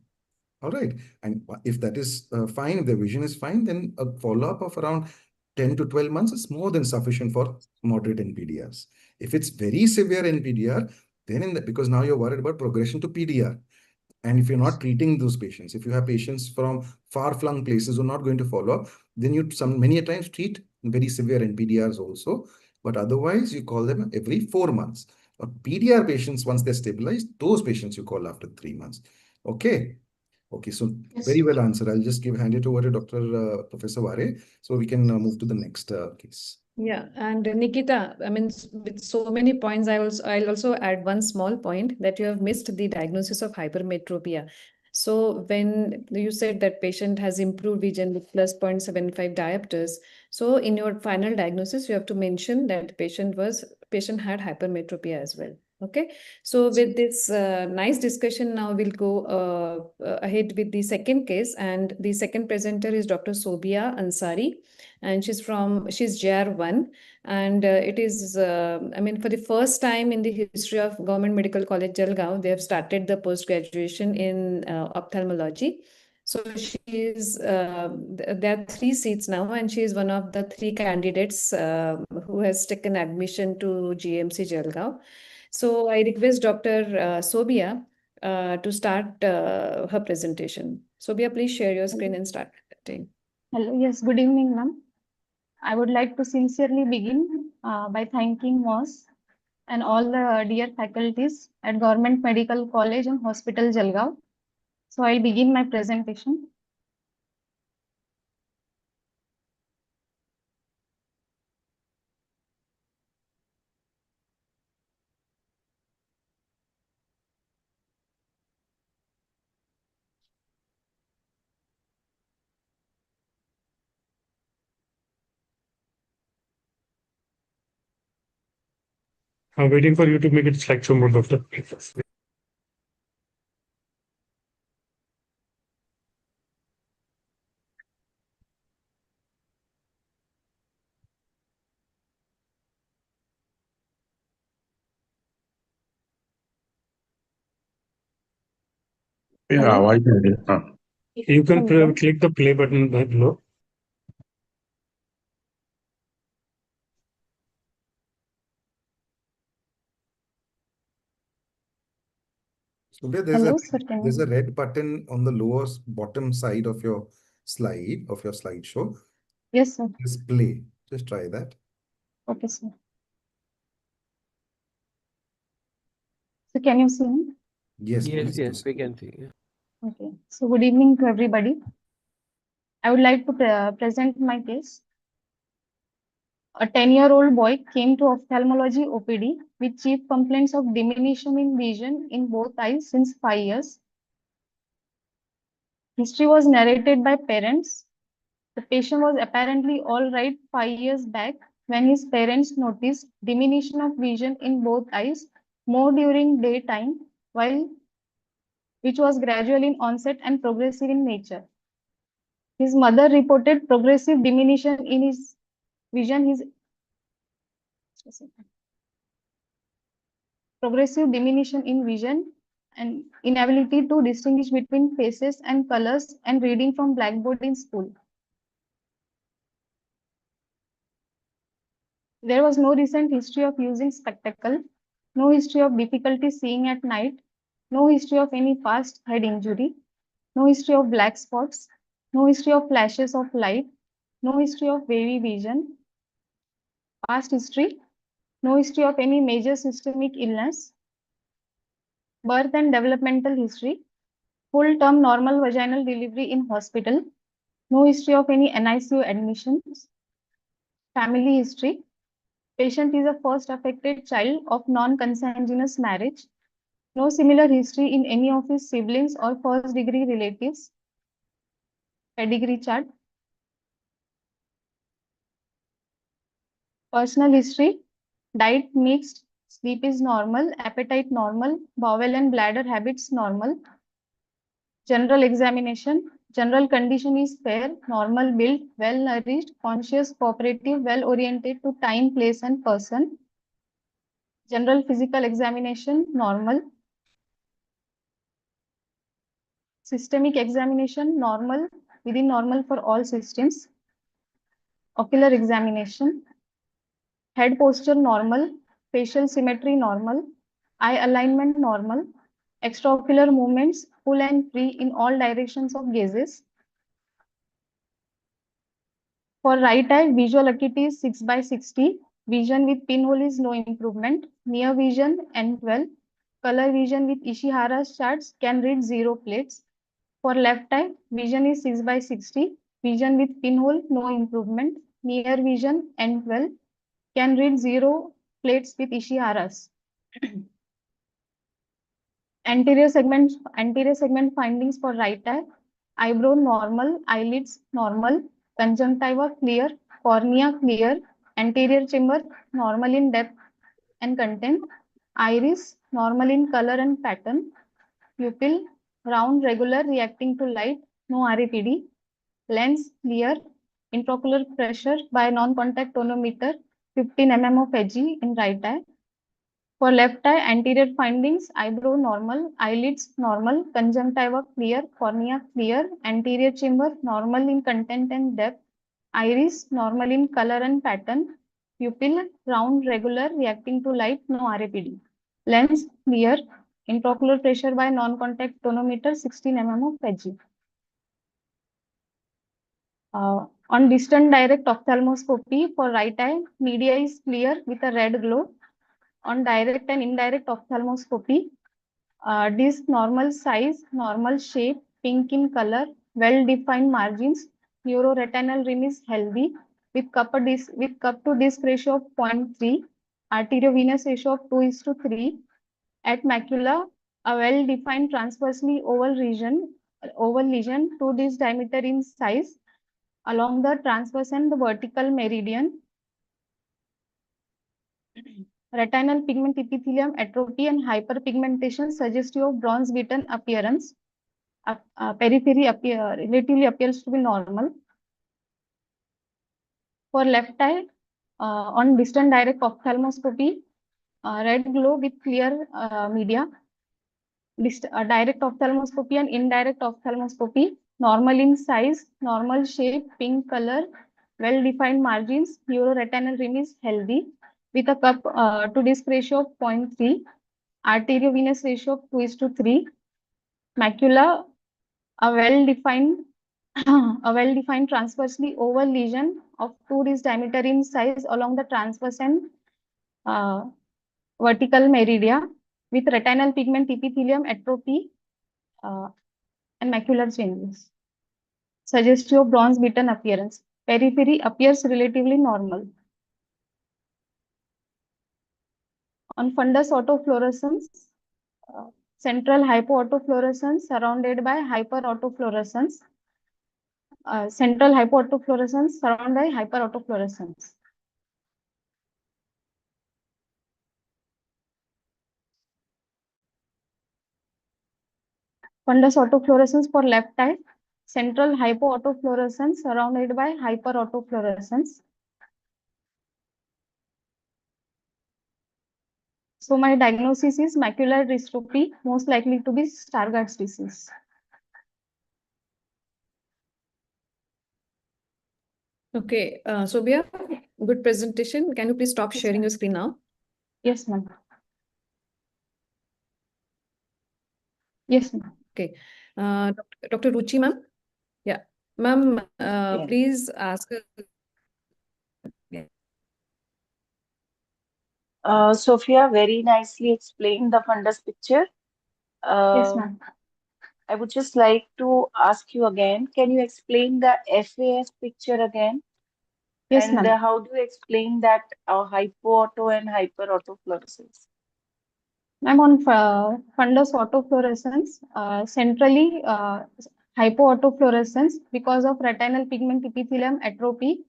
[SPEAKER 1] All right. And if that is fine, if the vision is fine, then a follow-up of around 10 to 12 months is more than sufficient for moderate NPDRs. If it's very severe NPDR, then because now you're worried about progression to PDR. And if you're not treating those patients, if you have patients from far-flung places who are not going to follow up, then you many a times treat very severe NPDRs also. But otherwise, you call them every 4 months. Or PDR patients, once they're stabilized, those patients you call after 3 months. Okay. Okay, so very well answered. I'll just hand it over to Dr. Professor Ware, so we can move to the next case.
[SPEAKER 2] Yeah, and Nikita, I mean, with so many points, I'll also add one small point that you have missed the diagnosis of hypermetropia. So when you said that patient has improved vision with plus 0.75 diopters, so in your final diagnosis, you have to mention that patient had hypermetropia as well. Okay, so with this nice discussion, now we'll go ahead with the second case, and the second presenter is Dr. Sobia Ansari, and she's JR1, and it is I mean, for the first time in the history of Government Medical College Jalgaon, they have started the post graduation in ophthalmology. So she is, there are 3 seats now, and she is one of the 3 candidates who has taken admission to GMC Jalgaon. So I request Dr. Sobia to start her presentation. Sobia, please share your screen and start presenting.
[SPEAKER 7] Hello, yes, good evening, ma'am. I would like to sincerely begin by thanking MOS and all the dear faculties at Government Medical College and Hospital Jalgaon. So I'll begin my presentation.
[SPEAKER 4] I'm waiting for you to make it slideshow mode, Doctor.
[SPEAKER 7] Hello?
[SPEAKER 4] आवाज नहीं आ रही। हाँ। You can
[SPEAKER 7] Hello.
[SPEAKER 4] click the play button below.
[SPEAKER 1] So there's
[SPEAKER 7] Hello,
[SPEAKER 1] a
[SPEAKER 7] sir. Can
[SPEAKER 1] there's
[SPEAKER 7] you?
[SPEAKER 1] a red button on the lower bottom side of your slideshow.
[SPEAKER 7] Yes, sir.
[SPEAKER 1] Just play. Just try that.
[SPEAKER 7] Okay, sir. So can you see me?
[SPEAKER 1] Yes,
[SPEAKER 8] Yes,
[SPEAKER 1] please.
[SPEAKER 8] yes, we can see.
[SPEAKER 7] Okay. So good evening to everybody. I would like to present my case. A 10-year-old boy came to ophthalmology OPD with chief complaints of diminution in vision in both eyes since 5 years. History was narrated by parents. The patient was apparently all right 5 years back when his parents noticed diminution of vision in both eyes more during daytime, which was gradual in onset and progressive in nature. His mother reported progressive diminution in his vision. Progressive diminution in vision and inability to distinguish between faces and colors and reading from blackboard in school. There was no recent history of using spectacle, no history of difficulty seeing at night, no history of any past head injury, no history of black spots, no history of flashes of light, no history of wavy vision. Past history, no history of any major systemic illness. Birth and developmental history, full-term normal vaginal delivery in hospital, no history of any NICU admissions. Family history, patient is a first affected child of non-consanguineous marriage, no similar history in any of his siblings or first-degree relatives. Pedigree chart. Personal history, diet mixed, sleep is normal, appetite normal, bowel and bladder habits normal. General examination, general condition is fair, normal build, well nourished, conscious, cooperative, well oriented to time, place and person. General physical examination, normal. Systemic examination, normal, within normal for all systems. Ocular examination, head posture normal, facial symmetry normal, eye alignment normal, extraocular movements full and free in all directions of gazes. For right eye, visual acuity is 6/60. Vision with pinhole is no improvement. Near vision N12. Color vision with Ishihara's charts can read 0 plates. For left eye, vision is 6/60. Vision with pinhole, no improvement. Near vision N12 can read 0 plates with Ishihara's. Anterior segment findings for right eye. Eyebrow normal, eyelids normal, conjunctiva clear, cornea clear, anterior chamber normal in depth and content, iris normal in color and pattern, pupil round regular reacting to light, no RAPD, lens clear, intraocular pressure by non-contact tonometer 15 mm of Hg in right eye. For left eye, anterior findings, eyebrow normal, eyelids normal, conjunctiva clear, cornea clear, anterior chamber normal in content and depth, iris normal in color and pattern, pupil round, regular, reacting to light, no RAPD. Lens clear, intraocular pressure by non-contact tonometer 16 mm of Pg. On distant direct ophthalmoscopy for right eye, media is clear with a red glow. On direct and indirect ophthalmoscopy, disc normal size, normal shape, pink in color, well-defined margins, neuroretinal rim is healthy with cup to disc ratio of 0.3, arteriovenous ratio of 2:3. At macula, a well-defined transversely oval lesion, 2 disc diameter in size, along the transverse and the vertical meridian. Retinal pigment epithelium atrophy and hyperpigmentation suggestive of bronze beaten appearance. Periphery relatively appears to be normal. For left eye, on distant direct ophthalmoscopy, red glow with clear media. Direct ophthalmoscopy and indirect ophthalmoscopy, normal in size, normal shape, pink color, well-defined margins, neuroretinal rim is healthy with a cup to disc ratio of 0.3, arteriovenous ratio of 2:3, macula, a well-defined transversely oval lesion of 2 disc diameter in size along the transverse and vertical meridia with retinal pigment epithelium atrophy and macular changes. Suggestive of bronze beaten appearance. Periphery appears relatively normal. On fundus autofluorescence, central hypoautofluorescence surrounded by hyperautofluorescence. Central hypoautofluorescence surrounded by hyperautofluorescence. Fundus autofluorescence for left eye, central hypoautofluorescence surrounded by hyperautofluorescence. So my diagnosis is macular dystrophy, most likely to be Stargardt's disease.
[SPEAKER 2] Okay, Sobia, good presentation. Can you please stop sharing your screen now?
[SPEAKER 7] Yes, ma'am. Yes, ma'am.
[SPEAKER 2] Okay, Dr. Ruchi, ma'am. Yeah, ma'am,
[SPEAKER 6] Yeah.
[SPEAKER 2] please ask.
[SPEAKER 6] Sophia very nicely explained the fundus picture.
[SPEAKER 7] Yes, ma'am.
[SPEAKER 6] I would just like to ask you again, can you explain the FAS picture again?
[SPEAKER 7] Yes,
[SPEAKER 6] And
[SPEAKER 7] ma'am.
[SPEAKER 6] how do you explain that hypoauto and hyperautofluorescence?
[SPEAKER 7] Ma'am, on fundus autofluorescence, centrally hypoautofluorescence because of retinal pigment epithelium atrophy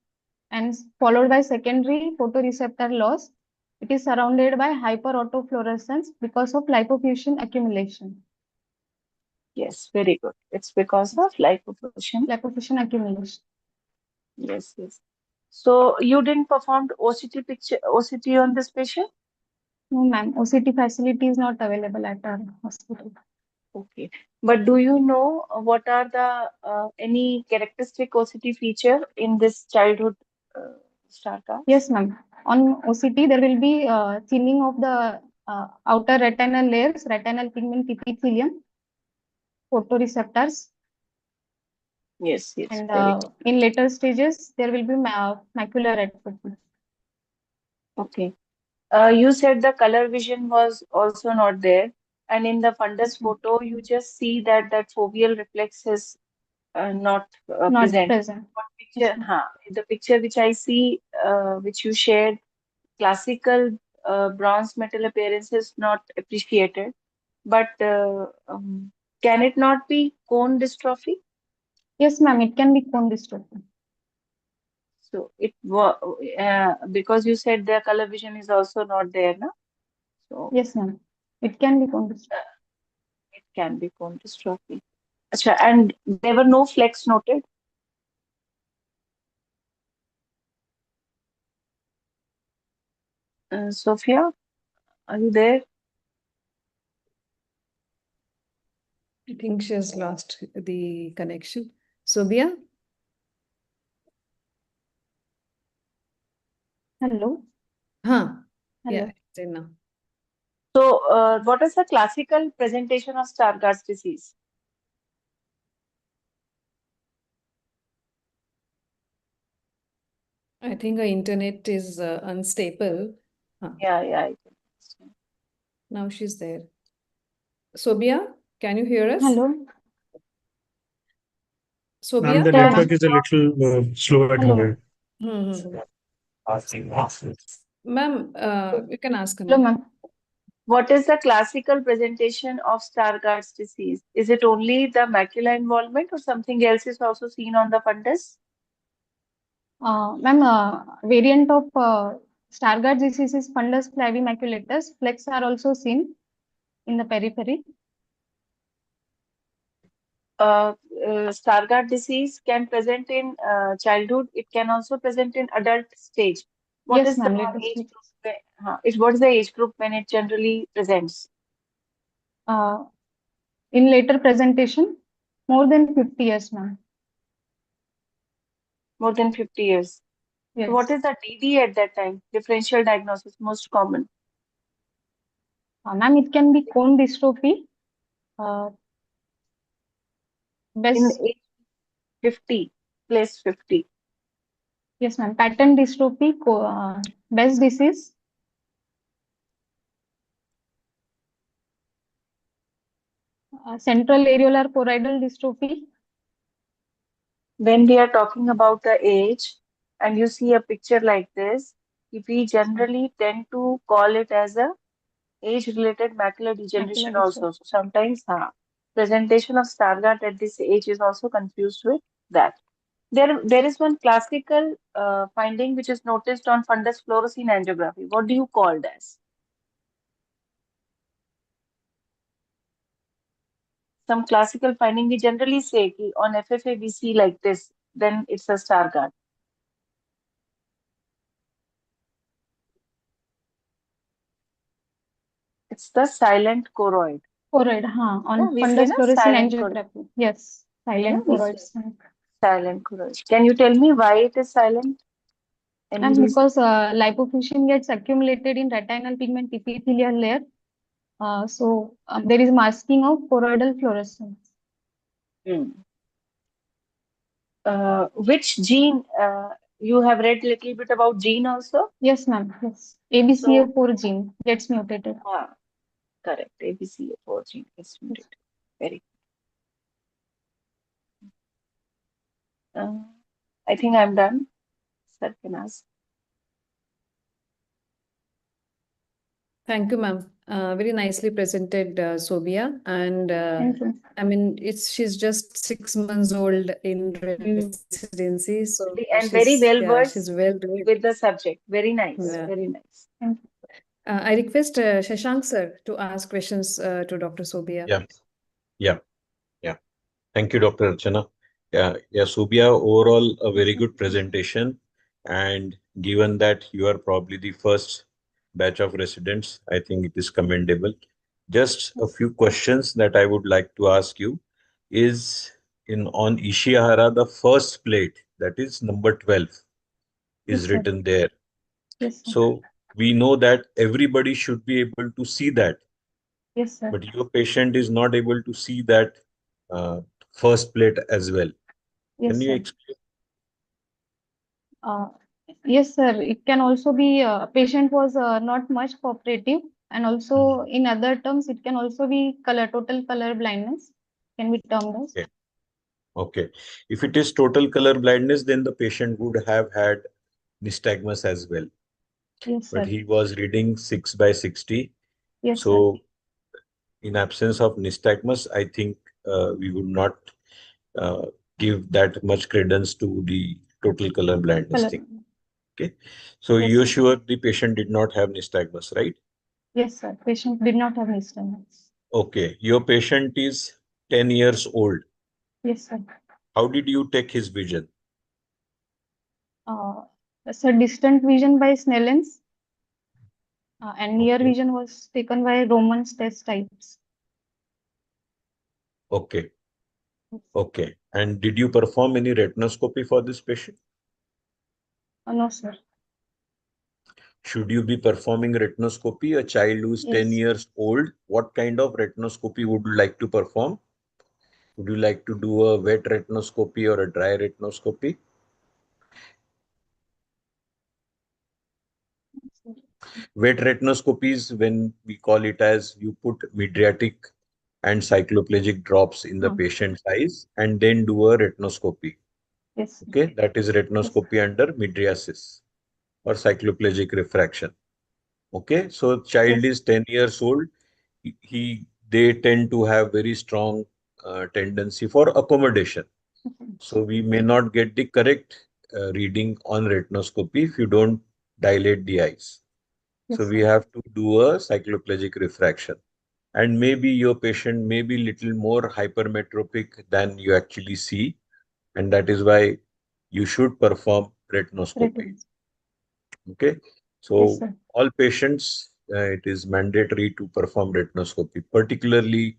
[SPEAKER 7] and followed by secondary photoreceptor loss. It is surrounded by hyperautofluorescence because of lipofuscin accumulation.
[SPEAKER 6] Yes, very good. It's because of lipofuscin.
[SPEAKER 7] Lipofuscin accumulation.
[SPEAKER 6] Yes, yes. So you didn't perform OCT on this patient?
[SPEAKER 7] No, ma'am. OCT facility is not available at our hospital.
[SPEAKER 6] Okay. But do you know what are the any characteristic OCT feature in this childhood Stargardt?
[SPEAKER 7] Yes, ma'am. On OCT, there will be thinning of the outer retinal layers, retinal pigment epithelium, photoreceptors,
[SPEAKER 6] Yes, yes,
[SPEAKER 7] and
[SPEAKER 6] very good.
[SPEAKER 7] in later stages, there will be macular atrophy.
[SPEAKER 6] Okay. You said the color vision was also not there, and in the fundus photo, you just see that foveal reflex is not
[SPEAKER 7] Not
[SPEAKER 6] present.
[SPEAKER 7] present.
[SPEAKER 6] What picture? The picture which I see, which you shared, classical bronze metal appearance is not appreciated. But can it not be cone dystrophy?
[SPEAKER 7] Yes, ma'am. It can be cone dystrophy.
[SPEAKER 6] So because you said their color vision is also not there, no? So
[SPEAKER 7] Yes, ma'am. It can be cone dystrophy.
[SPEAKER 6] it can be cone dystrophy. Achha, and there were no flecks noted. Sophia? Are you there?
[SPEAKER 2] I think she has lost the connection. Sobia?
[SPEAKER 7] Hello.
[SPEAKER 2] Huh.
[SPEAKER 7] Hello.
[SPEAKER 2] Yeah, it's in now.
[SPEAKER 6] So, what is the classical presentation of Stargardt's disease?
[SPEAKER 2] I think our internet is unstable. Huh.
[SPEAKER 6] Yeah, I can understand.
[SPEAKER 2] Now she's there. Sobia, can you hear us?
[SPEAKER 7] Hello.
[SPEAKER 4] Ma'am,
[SPEAKER 2] Sobia?
[SPEAKER 4] the
[SPEAKER 6] Yeah.
[SPEAKER 4] network is a little slow at
[SPEAKER 7] Hello.
[SPEAKER 4] her.
[SPEAKER 2] Ma'am, you can ask her
[SPEAKER 7] Hello,
[SPEAKER 2] now.
[SPEAKER 7] ma'am.
[SPEAKER 6] What is the classical presentation of Stargardt's disease? Is it only the macular involvement or something else is also seen on the fundus?
[SPEAKER 7] Ma'am, variant of Stargardt disease is fundus flavimaculatus. Flecks are also seen in the periphery.
[SPEAKER 6] Stargardt disease can present in childhood. It can also present in adult stage. What
[SPEAKER 7] Yes,
[SPEAKER 6] is the
[SPEAKER 7] ma'am. Let us
[SPEAKER 6] age
[SPEAKER 7] see.
[SPEAKER 6] group? What is the age group when it generally presents?
[SPEAKER 7] In later presentation, more than 50 years, ma'am.
[SPEAKER 6] More than 50 years.
[SPEAKER 7] Yes.
[SPEAKER 6] So what is the DD at that time? Differential diagnosis, most common.
[SPEAKER 7] Ma'am, it can be cone dystrophy.
[SPEAKER 6] In
[SPEAKER 7] Best,
[SPEAKER 6] age 50, place 50.
[SPEAKER 7] yes, ma'am. Pattern dystrophy, Best disease. Central areolar choroidal dystrophy.
[SPEAKER 6] When we are talking about the age and you see a picture like this, we generally tend to call it as a age-related macular degeneration
[SPEAKER 7] Macular
[SPEAKER 6] also.
[SPEAKER 7] dystrophy.
[SPEAKER 6] So sometimes presentation of Stargardt at this age is also confused with that. There is one classical finding which is noticed on fundus fluorescein angiography. What do you call this? Some classical finding we generally say ki on FFA we see like this, then it's a Stargardt. It's the silent choroid.
[SPEAKER 7] Choroid, on
[SPEAKER 6] Yeah, we say
[SPEAKER 7] fundus
[SPEAKER 6] na
[SPEAKER 7] fluorescein
[SPEAKER 6] silent choroid.
[SPEAKER 7] angiography. Yes,
[SPEAKER 6] Yeah,
[SPEAKER 7] silent
[SPEAKER 6] we
[SPEAKER 7] choroids.
[SPEAKER 6] say silent choroid. Can you tell me why it is silent? Any
[SPEAKER 7] And
[SPEAKER 6] reason?
[SPEAKER 7] because lipofuscin gets accumulated in retinal pigment epithelial layer, so there is masking of choroidal fluorescence.
[SPEAKER 6] Which gene you have read little bit about gene also?
[SPEAKER 7] Yes, ma'am. Yes, ABCA4 gene gets mutated.
[SPEAKER 6] Correct. ABCA4 gene is mutated. Very good. I think I'm done. Sir can ask.
[SPEAKER 2] Thank you, ma'am. Very nicely presented, Sobia. And
[SPEAKER 7] Thank you.
[SPEAKER 2] I mean, she's just 6 months old in residency, so
[SPEAKER 6] And very well versed
[SPEAKER 2] she's well read.
[SPEAKER 6] with the subject. Very nice.
[SPEAKER 2] Yeah.
[SPEAKER 6] Very nice.
[SPEAKER 7] Thank you.
[SPEAKER 2] I request Shashank sir to ask questions to Dr. Sobia.
[SPEAKER 3] Yeah. Thank you, Dr. Archana. Yeah, Subia, overall, a very good presentation. And given that you are probably the first batch of residents, I think it is commendable. Just a few questions that I would like to ask you is on Ishihara, the first plate, that is number 12, is
[SPEAKER 7] Yes, sir.
[SPEAKER 3] written there.
[SPEAKER 7] Yes, sir.
[SPEAKER 3] So we know that everybody should be able to see that,
[SPEAKER 7] Yes, sir.
[SPEAKER 3] but your patient is not able to see that first plate as well.
[SPEAKER 7] Yes,
[SPEAKER 3] Can you
[SPEAKER 7] sir.
[SPEAKER 3] explain?
[SPEAKER 7] Yes, sir. It can also be patient was not much cooperative, and also in other terms, it can also be total color blindness can be termed as.
[SPEAKER 3] Okay. If it is total color blindness, then the patient would have had nystagmus as well.
[SPEAKER 7] Yes,
[SPEAKER 3] But
[SPEAKER 7] sir.
[SPEAKER 3] he was reading 6/60.
[SPEAKER 7] Yes, sir.
[SPEAKER 3] So, in absence of nystagmus, I think we would not give that much credence to the total color blindness
[SPEAKER 7] Color.
[SPEAKER 3] thing. Okay. So,
[SPEAKER 7] Yes,
[SPEAKER 3] you're
[SPEAKER 7] sir.
[SPEAKER 3] sure the patient did not have nystagmus, right?
[SPEAKER 7] Yes, sir. Patient did not have nystagmus.
[SPEAKER 3] Okay. Your patient is 10 years old.
[SPEAKER 7] Yes, sir.
[SPEAKER 3] How did you take his vision?
[SPEAKER 7] Sir, distant vision by Snellens. And near
[SPEAKER 3] Okay.
[SPEAKER 7] vision was taken by Roman's test types.
[SPEAKER 3] Okay. Okay. And did you perform any retinoscopy for this patient?
[SPEAKER 7] No, sir.
[SPEAKER 3] Should you be performing retinoscopy? A child who is 10
[SPEAKER 7] Yes.
[SPEAKER 3] years old, what kind of retinoscopy would you like to perform? Would you like to do a wet retinoscopy or a dry retinoscopy? Wet retinoscopy is when we call it as you put mydriatic and cycloplegic drops in the patient's eyes and then do a retinoscopy.
[SPEAKER 7] Yes.
[SPEAKER 3] Okay, that is retinoscopy under mydriasis or cycloplegic refraction. Okay, so child is 10 years old. They tend to have very strong tendency for accommodation. So we may not get the correct reading on retinoscopy if you don't dilate the eyes. So we have to do a cycloplegic refraction. And maybe your patient may be little more hypermetropic than you actually see. And that is why you should perform retinoscopy. Okay. So all patients, it is mandatory to perform retinoscopy, particularly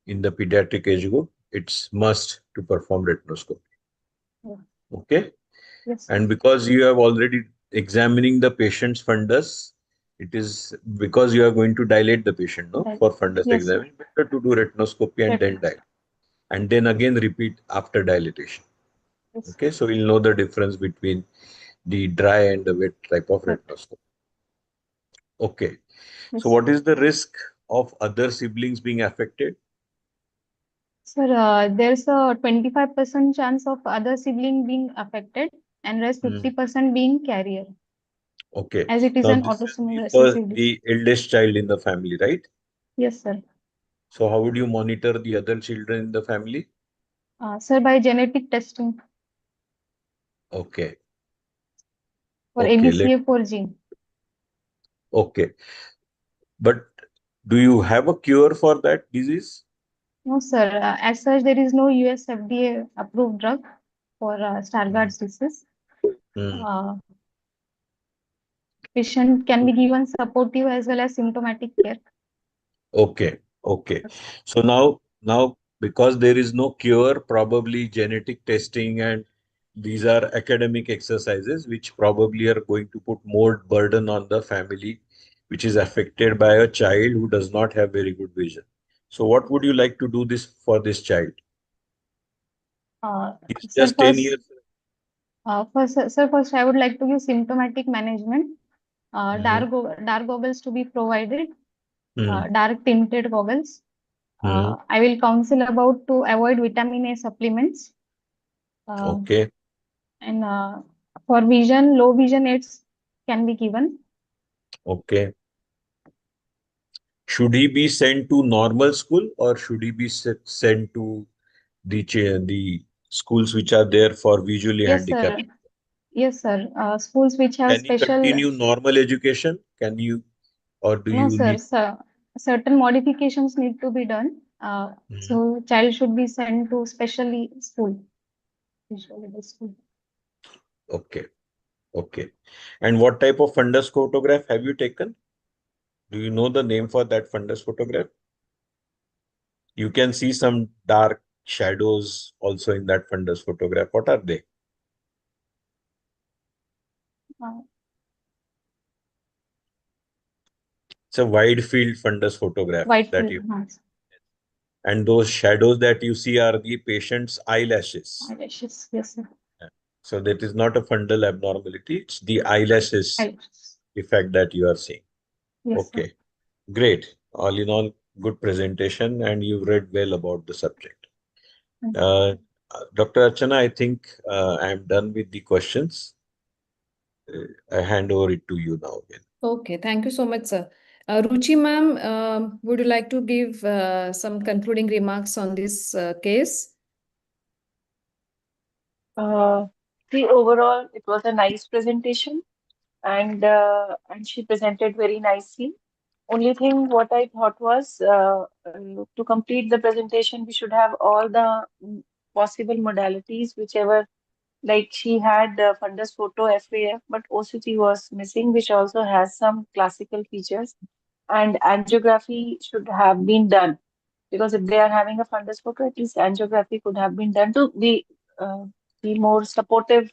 [SPEAKER 3] in the pediatric age group. It's must to perform retinoscopy. Okay.
[SPEAKER 7] Yes.
[SPEAKER 3] And because you have already examining the patient's fundus, it is because you are going to dilate the patient, no, for fundus
[SPEAKER 7] Yes, sir.
[SPEAKER 3] examination, better to do retinoscopy and then dilate. And then again repeat after dilatation.
[SPEAKER 7] Yes.
[SPEAKER 3] Okay, so we'll know the difference between the dry and the wet type of retinoscopy. Okay,
[SPEAKER 7] Yes.
[SPEAKER 3] so what is the risk of other siblings being affected?
[SPEAKER 7] Sir, there's a 25% chance of other sibling being affected and rest 50% being carrier,
[SPEAKER 3] Okay,
[SPEAKER 7] as it is
[SPEAKER 3] now
[SPEAKER 7] an
[SPEAKER 3] this is
[SPEAKER 7] autosomal
[SPEAKER 3] the
[SPEAKER 7] recessive disease.
[SPEAKER 3] the eldest child in the family, right?
[SPEAKER 7] Yes, sir.
[SPEAKER 3] So how would you monitor the other children in the family?
[SPEAKER 7] Sir, by genetic testing
[SPEAKER 3] Okay.
[SPEAKER 7] for
[SPEAKER 3] Okay,
[SPEAKER 7] ABCA4 gene.
[SPEAKER 3] okay. But do you have a cure for that disease?
[SPEAKER 7] No, sir. As such, there is no US FDA approved drug for Stargardt's disease. Patient can be given supportive as well as symptomatic care.
[SPEAKER 3] Okay, okay. So now because there is no cure, probably genetic testing and these are academic exercises which probably are going to put more burden on the family, which is affected by a child who does not have very good vision. So what would you like to do this for this child? He's
[SPEAKER 7] Sir,
[SPEAKER 3] just 10 years.
[SPEAKER 7] first, I would like to give symptomatic management. Dark goggles to be provided. Dark tinted goggles. I will counsel about to avoid vitamin A supplements.
[SPEAKER 3] Okay.
[SPEAKER 7] And for vision, low vision aids can be given.
[SPEAKER 3] Okay. Should he be sent to normal school or should he be sent to the schools which are there for visually
[SPEAKER 7] Yes, sir.
[SPEAKER 3] handicapped?
[SPEAKER 7] Yes, sir. Schools which have
[SPEAKER 3] Can he
[SPEAKER 7] special.
[SPEAKER 3] continue normal education? Can you, or do
[SPEAKER 7] No,
[SPEAKER 3] you
[SPEAKER 7] sir.
[SPEAKER 3] need?
[SPEAKER 7] Certain modifications need to be done. So child should be sent to specially school. Visually school.
[SPEAKER 3] Okay, okay. And what type of fundus photograph have you taken? Do you know the name for that fundus photograph? You can see some dark shadows also in that fundus photograph. What are they? It's a wide field fundus photograph
[SPEAKER 7] White
[SPEAKER 3] that
[SPEAKER 7] field.
[SPEAKER 3] you. And those shadows that you see are the patient's eyelashes.
[SPEAKER 7] Eyelashes, yes, sir.
[SPEAKER 3] So that is not a fundal abnormality. It's the eyelashes effect that you are seeing.
[SPEAKER 7] Yes,
[SPEAKER 3] okay,
[SPEAKER 7] sir.
[SPEAKER 3] Great. All in all, good presentation, and you read well about the subject. Dr. Archana, I think I am done with the questions. I hand over it to you now again.
[SPEAKER 2] Okay, thank you so much, sir. Ruchi ma'am, would you like to give some concluding remarks on this case?
[SPEAKER 6] See, overall, it was a nice presentation, and she presented very nicely. Only thing what I thought was to complete the presentation, we should have all the possible modalities, whichever Like she had fundus photo FAF, but OCT was missing, which also has some classical features. And angiography should have been done because if they are having a fundus photo, at least angiography could have been done to uh, be more supportive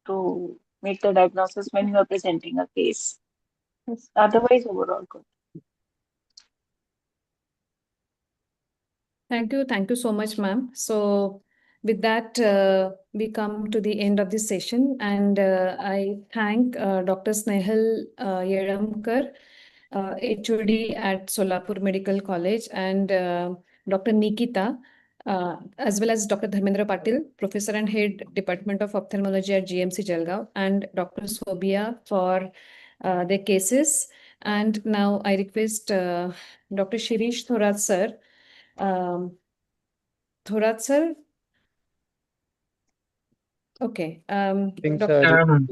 [SPEAKER 6] to make the diagnosis when you are presenting a case.
[SPEAKER 7] Yes.
[SPEAKER 6] Otherwise, overall good.
[SPEAKER 2] Thank you so much, ma'am. So with that, we come to the end of this session, and I thank Dr. Snehal Yeramkar, HOD at Solapur Medical College, and Dr. Nikita, as well as Dr. Dharmendra Patil, Professor and Head Department of Ophthalmology at GMC Jalgaon, and Dr. Sobia for their cases. And now I request Dr. Shirish Thorat sir. Thorat sir? Okay.
[SPEAKER 8] Thanks,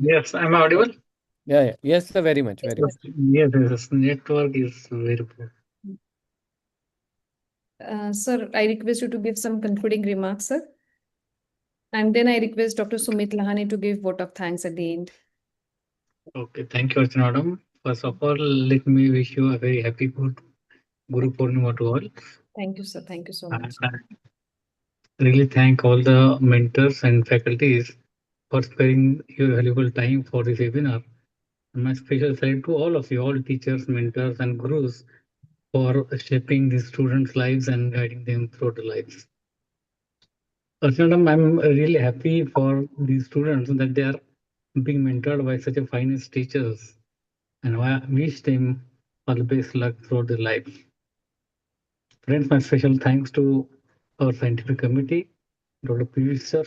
[SPEAKER 4] Yes, I'm audible.
[SPEAKER 8] yeah. Yes, sir, very much, very much.
[SPEAKER 4] Yes, yes, network is very poor.
[SPEAKER 2] Sir, I request you to give some concluding remarks, sir. And then I request Dr. Sumit Lahani to give vote of thanks at the end.
[SPEAKER 4] Okay, thank you, Archana Madam. First of all, let me wish you a very happy good Guru Purnima to all.
[SPEAKER 2] Thank you, sir. Thank you so
[SPEAKER 4] And
[SPEAKER 2] much.
[SPEAKER 4] I really thank all the mentors and faculties for sparing your valuable time for this webinar. And my special thanks to all of you, all teachers, mentors, and gurus for shaping the students' lives and guiding them through the lives. Archana Madam, I'm really happy for these students that they are being mentored by such a finest teachers, and I wish them all the best luck throughout their life. Friends, my special thanks to our scientific committee, Dr. Piyush sir.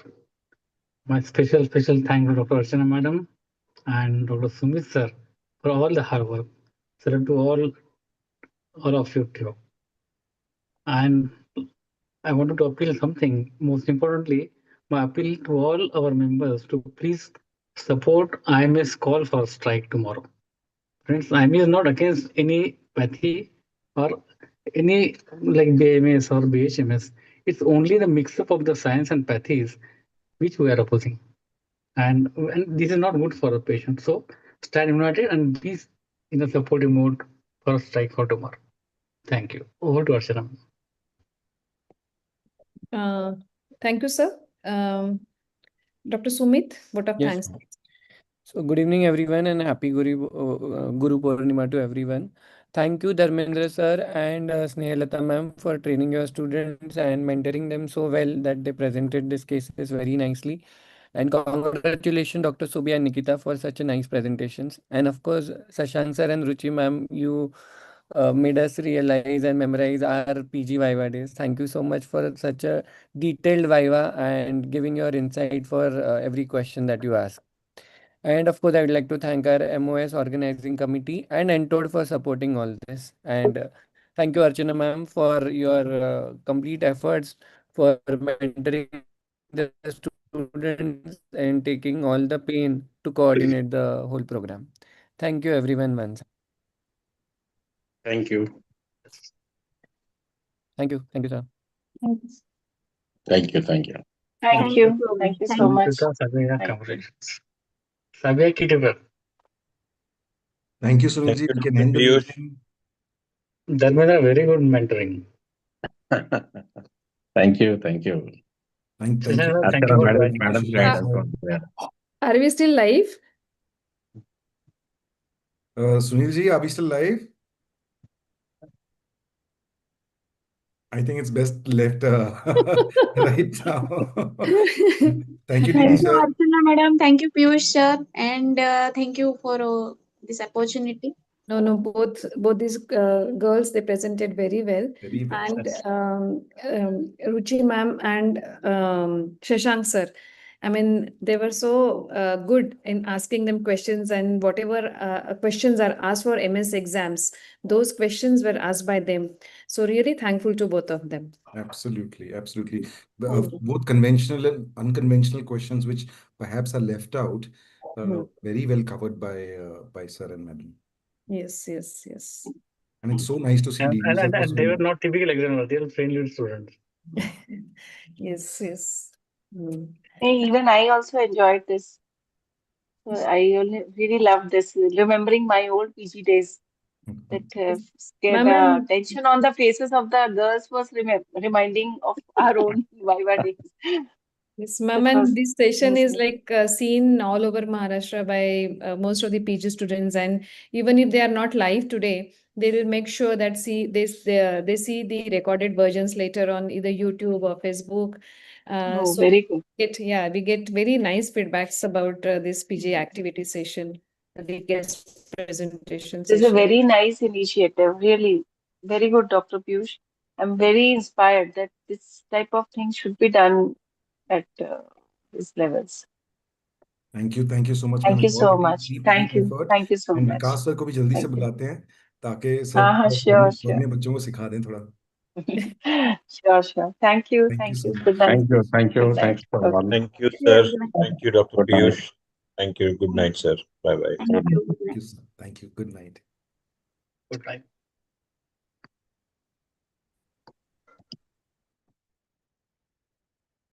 [SPEAKER 4] My special thanks to Dr. Archana Madam and Dr. Sumit sir for all the hard work. Sir, to all of you too. And I wanted to appeal something. Most importantly, my appeal to all our members to please support IMS call for strike tomorrow. Friends, IMS is not against any pathy or any like BMS or BHMS. It's only the mix-up of the science and pathies which we are opposing. And this is not good for the patient. So stand united and be in a supportive mode for strike for tomorrow. Thank you. Over to Archana.
[SPEAKER 2] Thank you, sir. Dr. Sumit, vote of
[SPEAKER 8] Yes.
[SPEAKER 2] thanks.
[SPEAKER 8] So good evening, everyone, and happy Guru Purnima to everyone. Thank you, Dharmendra sir and Snehalata ma'am for training your students and mentoring them so well that they presented these cases very nicely. And congratulations, Dr. Subia and Nikita, for such a nice presentations. And of course, Sashank sir and Ruchi ma'am, you made us realize and memorize our PG Viva days. Thank you so much for such a detailed Viva and giving your insight for every question that you ask. And of course, I would like to thank our MOS organizing committee and Entoad for supporting all this. And thank you, Archana ma'am, for your complete efforts for mentoring the students and taking all the pain to coordinate the whole program. Thank you, everyone, once.
[SPEAKER 3] Thank you.
[SPEAKER 8] Thank you. Thank you, sir.
[SPEAKER 7] Thanks.
[SPEAKER 3] Thank you. Thank you.
[SPEAKER 6] Thank you. Thank you so much.
[SPEAKER 4] Sabia,
[SPEAKER 6] Thank you.
[SPEAKER 4] congratulations. Sabia Kitibar.
[SPEAKER 1] Thank you, Sunilji. We can end the
[SPEAKER 3] Piyush.
[SPEAKER 1] meeting.
[SPEAKER 4] That was a very good mentoring.
[SPEAKER 3] Thank you. Thank you.
[SPEAKER 1] Thank you.
[SPEAKER 4] Archana, thank you
[SPEAKER 3] Archana
[SPEAKER 4] for
[SPEAKER 3] madam,
[SPEAKER 4] joining.
[SPEAKER 3] madam's guidance was there.
[SPEAKER 2] Are we still live?
[SPEAKER 1] Sunilji, are we still live? I think it's best left right now. Thank you,
[SPEAKER 7] Thank
[SPEAKER 1] Niti
[SPEAKER 7] you,
[SPEAKER 1] sir.
[SPEAKER 7] Archana Madam. Thank you, Piyush sir. And thank you for this opportunity.
[SPEAKER 2] No, both these girls, they presented very well.
[SPEAKER 1] Very well.
[SPEAKER 2] And Ruchi ma'am and Shashank sir, I mean, they were so good in asking them questions, and whatever questions are asked for MS exams, those questions were asked by them. So really thankful to both of them.
[SPEAKER 1] Absolutely, absolutely. Both conventional and unconventional questions, which perhaps are left out, very well covered by sir and madam.
[SPEAKER 2] Yes, yes, yes.
[SPEAKER 1] And it's so nice to see DD sir.
[SPEAKER 4] And they were not typical examiners, they were friendly students.
[SPEAKER 2] Yes, yes.
[SPEAKER 6] Hey, even I also enjoyed this. So I really loved this, remembering my old PG days. That
[SPEAKER 2] Ma'am,
[SPEAKER 6] the tension on the faces of the girls was reminding of our own Viva days.
[SPEAKER 2] yes, ma'am,
[SPEAKER 6] That was
[SPEAKER 2] and this session is
[SPEAKER 6] amazing.
[SPEAKER 2] like seen all over Maharashtra by most of the PG students, and even if they are not live today, they will make sure that they see the recorded versions later on either YouTube or Facebook.
[SPEAKER 6] Oh,
[SPEAKER 2] So
[SPEAKER 6] very good.
[SPEAKER 2] we get very nice feedbacks about this PG activity session, the guest presentation
[SPEAKER 6] This is a
[SPEAKER 2] session.
[SPEAKER 6] very nice initiative, really. Very good, Dr. Piyush. I'm very inspired that this type of thing should be done at these levels.
[SPEAKER 1] Thank you so much,
[SPEAKER 6] Thank
[SPEAKER 1] ma'am.
[SPEAKER 6] you
[SPEAKER 1] बहुत
[SPEAKER 6] so much.
[SPEAKER 1] deep
[SPEAKER 6] Thank you.
[SPEAKER 1] effort.
[SPEAKER 6] Thank you so
[SPEAKER 1] And
[SPEAKER 6] much.
[SPEAKER 1] Vikas sir को भी जल्दी से
[SPEAKER 6] Thank you.
[SPEAKER 1] बुलाते हैं ताकि सब
[SPEAKER 6] हाँ,
[SPEAKER 1] अपने
[SPEAKER 6] sure, sure.
[SPEAKER 1] अपने बच्चों को सिखा दें थोड़ा.
[SPEAKER 6] Sure, sure. Thank you.
[SPEAKER 1] Thank you
[SPEAKER 6] Thank
[SPEAKER 1] so
[SPEAKER 6] you.
[SPEAKER 1] much.
[SPEAKER 6] Good night.
[SPEAKER 9] Thank you.
[SPEAKER 6] Good night.
[SPEAKER 9] Thanks for
[SPEAKER 6] Okay.
[SPEAKER 9] one.
[SPEAKER 3] Thank you,
[SPEAKER 6] Yeah,
[SPEAKER 3] sir.
[SPEAKER 6] good night.
[SPEAKER 3] Thank you, Dr.
[SPEAKER 9] Good night.
[SPEAKER 3] Piyush. Thank you. Good night, sir. Bye bye.
[SPEAKER 6] Thank you. Good
[SPEAKER 1] Thank
[SPEAKER 6] night.
[SPEAKER 1] you, sir. Thank you. Good night.
[SPEAKER 4] Good night.